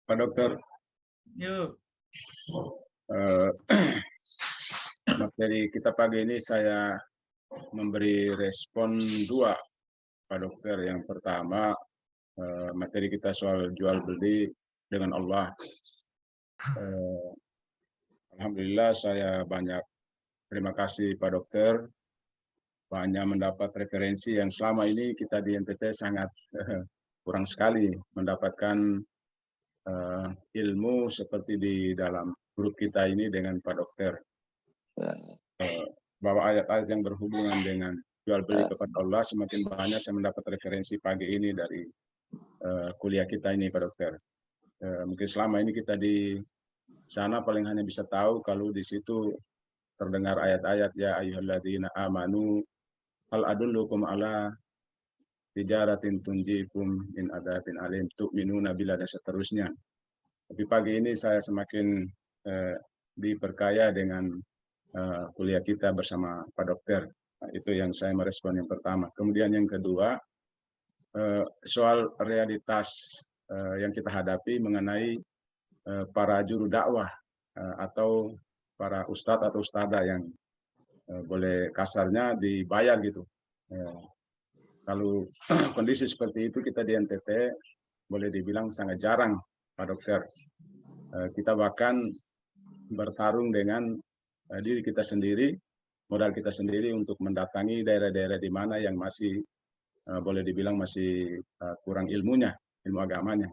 Pak Dokter, Yuk. Materi kita pagi ini saya memberi respon 2, Pak Dokter. Yang pertama, materi kita soal jual beli dengan Allah. Alhamdulillah saya banyak terima kasih Pak Dokter, banyak mendapat referensi yang selama ini kita di NTT sangat kurang sekali mendapatkan ilmu seperti di dalam grup kita ini dengan Pak Dokter. Bahwa ayat-ayat yang berhubungan dengan jual beli kepada Allah semakin banyak saya mendapat referensi pagi ini dari kuliah kita ini Pak Dokter. Mungkin selama ini kita di sana paling hanya bisa tahu kalau di situ terdengar ayat-ayat ya ayyuhalladzina amanu hal adullukum ala tijaratin tunjikum min adzabin alim tu'minuna billah dan seterusnya. Tapi pagi ini saya semakin diperkaya dengan kuliah kita bersama Pak Dokter. Nah, itu yang saya merespon yang pertama. Kemudian yang kedua, soal realitas yang kita hadapi mengenai para juru dakwah atau para ustadz atau ustadzah yang boleh kasarnya dibayar gitu. Kalau kondisi seperti itu kita di NTT boleh dibilang sangat jarang, Pak Dokter. Kita bahkan bertarung dengan diri kita sendiri, modal kita sendiri untuk mendatangi daerah-daerah di mana yang masih boleh dibilang masih kurang ilmunya, ilmu agamanya.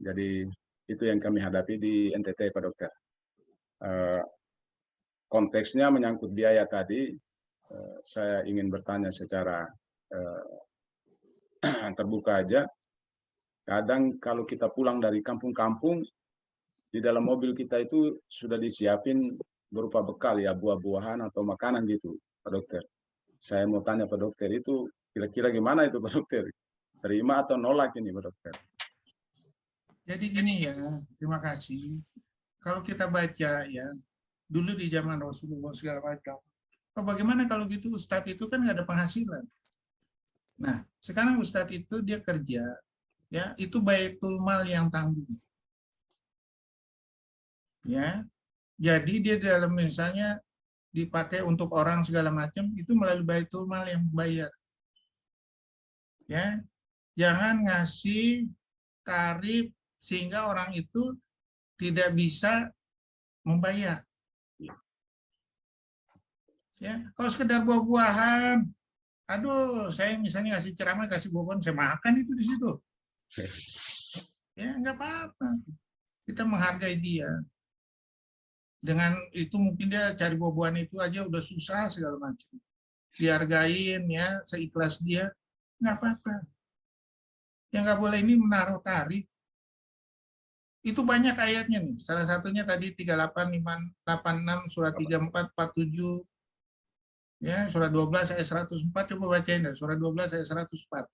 Jadi itu yang kami hadapi di NTT, Pak Dokter. Konteksnya menyangkut biaya tadi, saya ingin bertanya secara terbuka aja. Kadang kalau kita pulang dari kampung-kampung, di dalam mobil kita itu sudah disiapin berupa bekal ya, buah-buahan atau makanan gitu, Pak Dokter. Saya mau tanya Pak Dokter, itu kira-kira gimana itu Pak Dokter? Terima atau nolak ini Pak Dokter? Jadi gini ya, terima kasih. Kalau kita baca ya, dulu di zaman Rasulullah segala macam, bagaimana kalau gitu Ustadz itu kan nggak ada penghasilan. Nah, sekarang Ustadz itu dia kerja, ya itu baitul mal yang tanggung. Ya, jadi dia dalam misalnya dipakai untuk orang segala macam itu melalui baitul mal yang bayar. Ya, jangan ngasih tarif sehingga orang itu tidak bisa membayar. Ya, kalau sekedar buah-buahan, aduh, saya misalnya ngasih ceramah, kasih buah-buahan, saya makan itu di situ. Ya, nggak apa-apa. Kita menghargai dia. Dengan itu mungkin dia cari buah-buahan itu aja udah susah segala macam. Dihargain ya, seikhlas dia, nggak apa-apa. Yang nggak boleh ini menaruh tarif. Itu banyak ayatnya nih. Salah satunya tadi 38, 86, surat 34, 47, ya, surat 12 ayat 104, coba bacain deh, surat 12 ayat 104.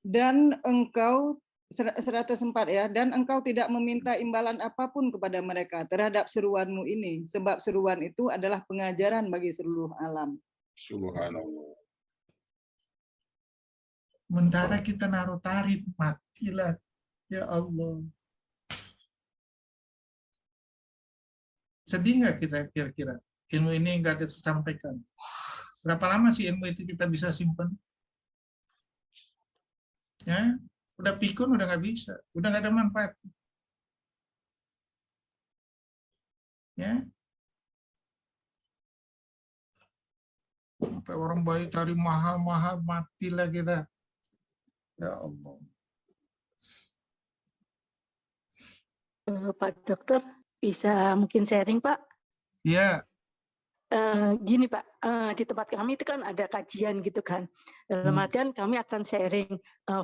Dan engkau 104 ya, dan engkau tidak meminta imbalan apapun kepada mereka terhadap seruanmu ini, sebab seruan itu adalah pengajaran bagi seluruh alam. Subhanallah. Sementara kita naruh tarif, matilah. Ya Allah. Sedih nggak kita kira-kira? Ilmu ini nggak disampaikan. Berapa lama sih ilmu itu kita bisa simpan? Ya, udah pikun udah nggak bisa, udah nggak ada manfaat. Ya, sampai orang baik cari mahal-mahal, matilah kita. Ya Allah. Pak Dokter, bisa mungkin sharing Pak? Ya. Gini Pak, di tempat kami itu kan ada kajian gitu kan. Dalam artian kami akan sharing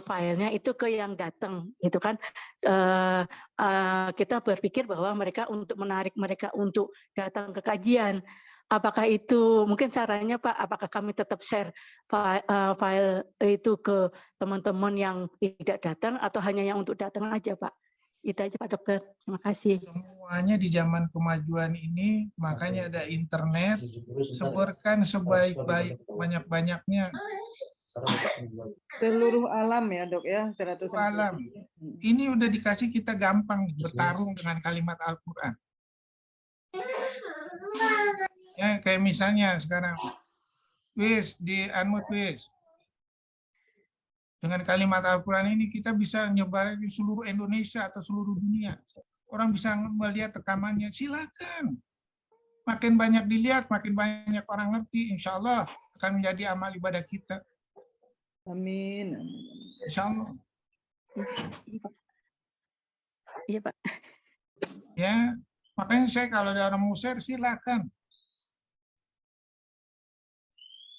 filenya itu ke yang datang gitu kan. Kita berpikir bahwa mereka untuk menarik mereka untuk datang ke kajian. Apakah itu mungkin caranya Pak, apakah kami tetap share file itu ke teman-teman yang tidak datang atau hanya yang untuk datang aja Pak? Itu aja Pak Dokter, terima kasih. Semuanya di zaman kemajuan ini, makanya ada internet, sebarkan sebaik-baik, banyak-banyaknya. Seluruh alam ya Dok ya, 100 alam. Ini udah dikasih kita gampang bertarung dengan kalimat Al-Quran. Ya, kayak misalnya sekarang, wis di unmute wis. Dengan kalimat Al-Quran ini kita bisa nyebar di seluruh Indonesia atau seluruh dunia. Orang bisa melihat rekamannya, silakan. Makin banyak dilihat, makin banyak orang ngerti, insya Allah akan menjadi amal ibadah kita. Amin. Insya Allah. Iya Pak. Ya, makanya saya kalau ada orang mau share, silakan.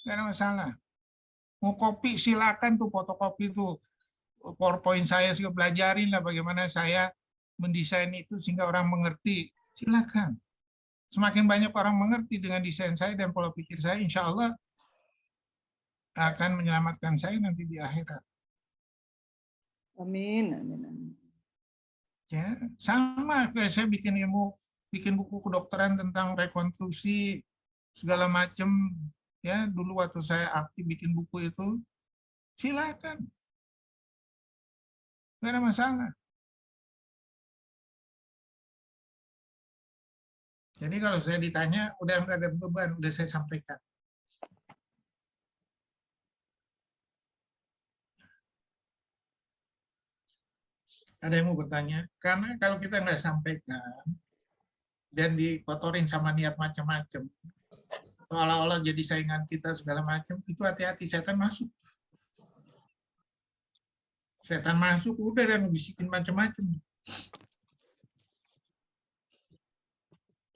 Tidak ada masalah. Mau kopi silakan tuh, fotokopi tuh PowerPoint saya juga belajarin lah bagaimana saya mendesain itu sehingga orang mengerti. Silakan. Semakin banyak orang mengerti dengan desain saya dan pola pikir saya, insya Allah akan menyelamatkan saya nanti di akhirat. Amin, amin, amin. Ya, sama kayak saya bikin buku kedokteran tentang rekonstruksi segala macam. Ya, dulu waktu saya aktif bikin buku itu, silakan, nggak ada masalah. Jadi kalau saya ditanya, udah nggak ada beban, udah saya sampaikan. Ada yang mau bertanya? Karena kalau kita nggak sampaikan dan dikotorin sama niat macam-macam, seolah-olah jadi saingan kita segala macam, itu hati-hati, setan masuk. Setan masuk, udah dan bisikin macam-macam.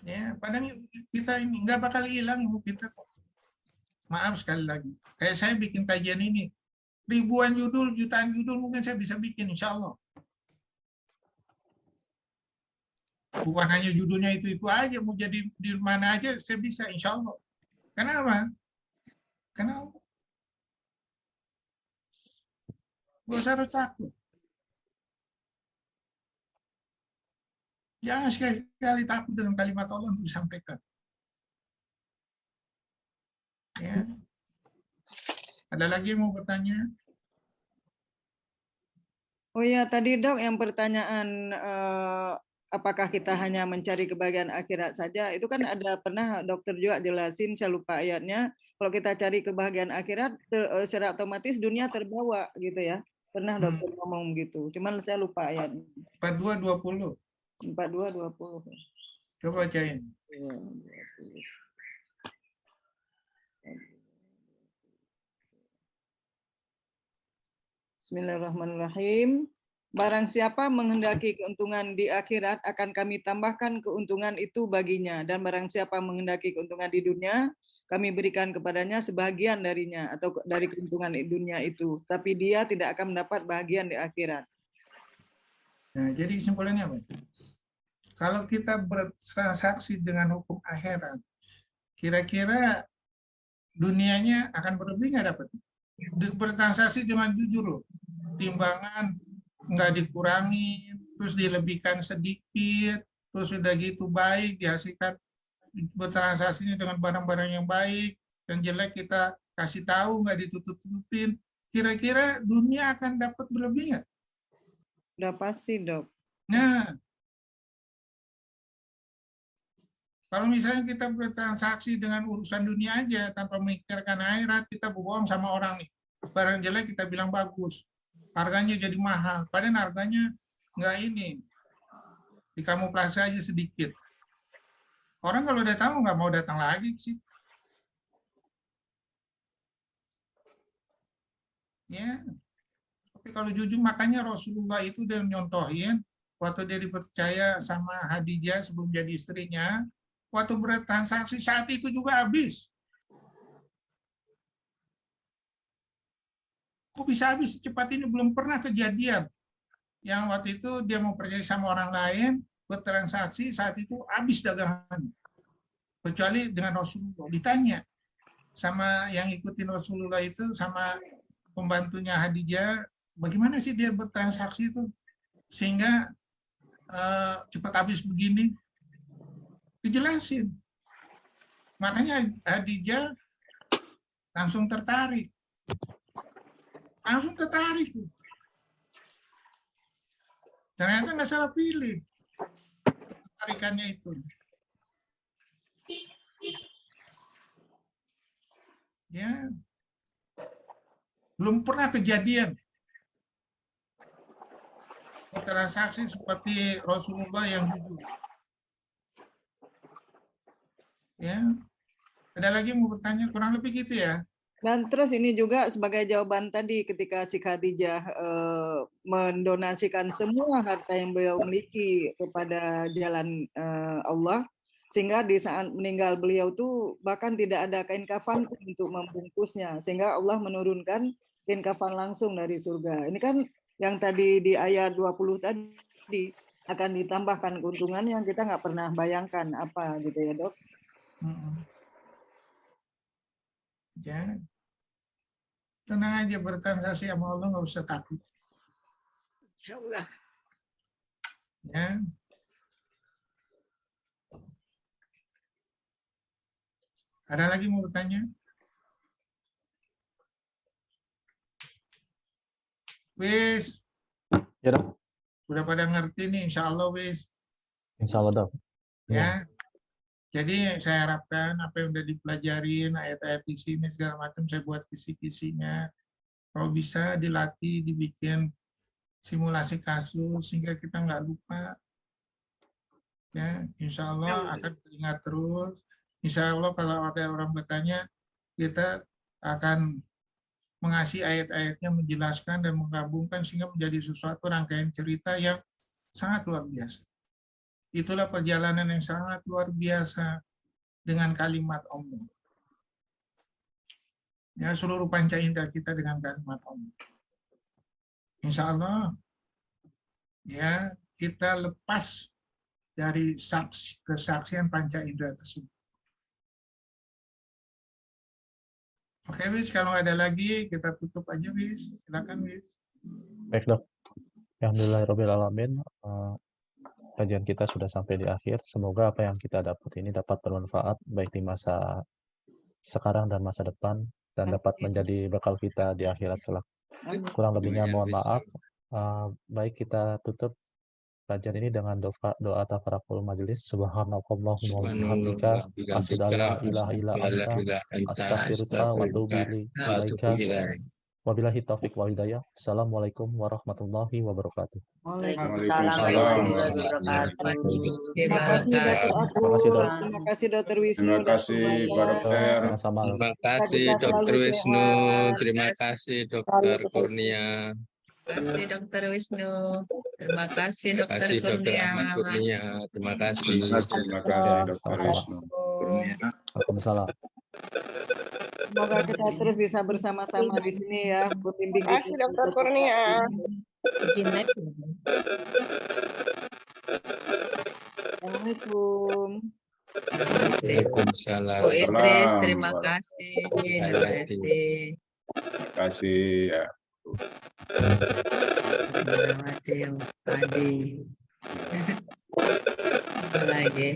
Ya, padahal kita ini nggak bakal hilang ilmu kita kok. Maaf sekali lagi. Kayak saya bikin kajian ini, ribuan judul, jutaan judul mungkin saya bisa bikin, insya Allah. Bukan hanya judulnya itu aja, mau jadi di mana aja saya bisa, insya Allah. Kenapa? Kenapa? Gak usah harus takut. Jangan sekali-kali takut dengan kalimat Allah untuk disampaikan. Ya. Ada lagi yang mau bertanya? Oh ya, tadi Dok yang pertanyaan apakah kita hanya mencari kebahagiaan akhirat saja? Itu kan ada pernah dokter juga jelasin, saya lupa ayatnya. Kalau kita cari kebahagiaan akhirat, secara otomatis dunia terbawa gitu ya. Pernah dokter ngomong gitu. Cuman saya lupa ayatnya. 42:20. 42:20. Coba bacain. Bismillahirrahmanirrahim. Barang siapa menghendaki keuntungan di akhirat, akan kami tambahkan keuntungan itu baginya. Dan barang siapa menghendaki keuntungan di dunia, kami berikan kepadanya sebagian darinya atau dari keuntungan di dunia itu. Tapi dia tidak akan mendapat bagian di akhirat. Nah, jadi kesimpulannya apa? Kalau kita bertransaksi dengan hukum akhirat, kira-kira dunianya akan berlebih nggak dapat? Bertransaksi dengan jujur loh. Timbangan nggak dikurangi, terus dilebihkan sedikit, terus sudah gitu baik, dihasilkan bertransaksinya dengan barang-barang yang baik, yang jelek kita kasih tahu, nggak ditutup-tutupin. Kira-kira dunia akan dapat berlebih nggak? Udah pasti, Dok. Nah, kalau misalnya kita bertransaksi dengan urusan dunia aja, tanpa memikirkan akhirat, kita berbohong sama orang nih. Barang jelek kita bilang bagus, harganya jadi mahal, padahal harganya nggak ini, dikamuflase aja sedikit. Orang kalau udah tahu nggak mau datang lagi sih. Ya, tapi kalau jujur makanya Rasulullah itu dia nyontohin waktu dia dipercaya sama Khadijah sebelum jadi istrinya, waktu bertransaksi saat itu juga habis. Kok bisa habis secepat ini? Belum pernah kejadian. Yang waktu itu dia mau percaya sama orang lain, bertransaksi saat itu habis dagangan. Kecuali dengan Rasulullah. Ditanya sama yang ikutin Rasulullah itu, sama pembantunya Khadijah, bagaimana sih dia bertransaksi itu sehingga cepat habis begini? Dijelasin. Makanya Khadijah langsung tertarik. Langsung tertarik. Ternyata nggak salah pilih tarikannya itu. Ya, belum pernah kejadian transaksi seperti Rasulullah yang jujur. Ya, ada lagi yang mau bertanya? Kurang lebih gitu ya. Dan terus ini juga sebagai jawaban tadi ketika si Khadijah mendonasikan semua harta yang beliau miliki kepada jalan Allah, sehingga di saat meninggal beliau tuh bahkan tidak ada kain kafan untuk membungkusnya, sehingga Allah menurunkan kain kafan langsung dari surga. Ini kan yang tadi di ayat 20 tadi akan ditambahkan keuntungan yang kita nggak pernah bayangkan apa gitu ya, Dok. Ya, tenang aja, bertransaksi sama Allah, nggak usah takut. Insyaallah. Ya. Ada lagi mau bertanya? Wis, Ya dok, sudah pada ngerti nih, insya Allah wis. insya Allah dok. Ya. Jadi saya harapkan apa yang udah dipelajarin, ayat-ayat di sini segala macam saya buat kisi-kisinya. Kalau bisa dilatih, dibikin simulasi kasus sehingga kita nggak lupa. Ya, insya Allah akan teringat terus. Insya Allah kalau ada orang bertanya, kita akan mengasih ayat-ayatnya, menjelaskan dan menggabungkan sehingga menjadi sesuatu rangkaian cerita yang sangat luar biasa. Itulah perjalanan yang sangat luar biasa dengan kalimat Allah. Ya, seluruh panca indera kita dengan kalimat Allah. Insya Allah, ya kita lepas dari kesaksian panca indera tersebut. Oke, Wis, kalau ada lagi kita tutup aja, Wis. Silakan, Wis. Baik dok. Alhamdulillahirabbil alamin. Kajian kita sudah sampai di akhir. Semoga apa yang kita dapat ini dapat bermanfaat baik di masa sekarang dan masa depan dan dapat menjadi bekal kita di akhirat kelak. Kurang lebihnya mohon maaf. Baik, kita tutup kajian ini dengan doa tafarakul majelis. Subhanakallahumma wa bihamdika asyhadu an la ilaha illa anta astaghfiruka wa atubu ilaika. Wabillahi taufiq wal hidayah. Assalamualaikum warahmatullahi wabarakatuh. Waalaikumsalam warahmatullahi wabarakatuh. Terima kasih Dr. Aku. Terima kasih Dr. Wisnu. Terima kasih Pak Dokter. Sama-sama. Terima kasih Kita Dokter selalu Wisnu, sehat. terima kasih Dokter Kurnia, Terima kasih Dokter Wisnu. Terima kasih terima Dokter kasih Dokter Kurnia. Ahmad Kurnia, terima kasih. Terima kasih Dokter Wisnu. Waalaikumsalam. Semoga kita terus bisa bersama-sama di sini ya. Berbimbing Terima kasih Dokter Kurnia. Assalamualaikum. Waalaikumsalam. Bu Idris, terima kasih. Terima Terima kasih ya. Adi. Apa lagi?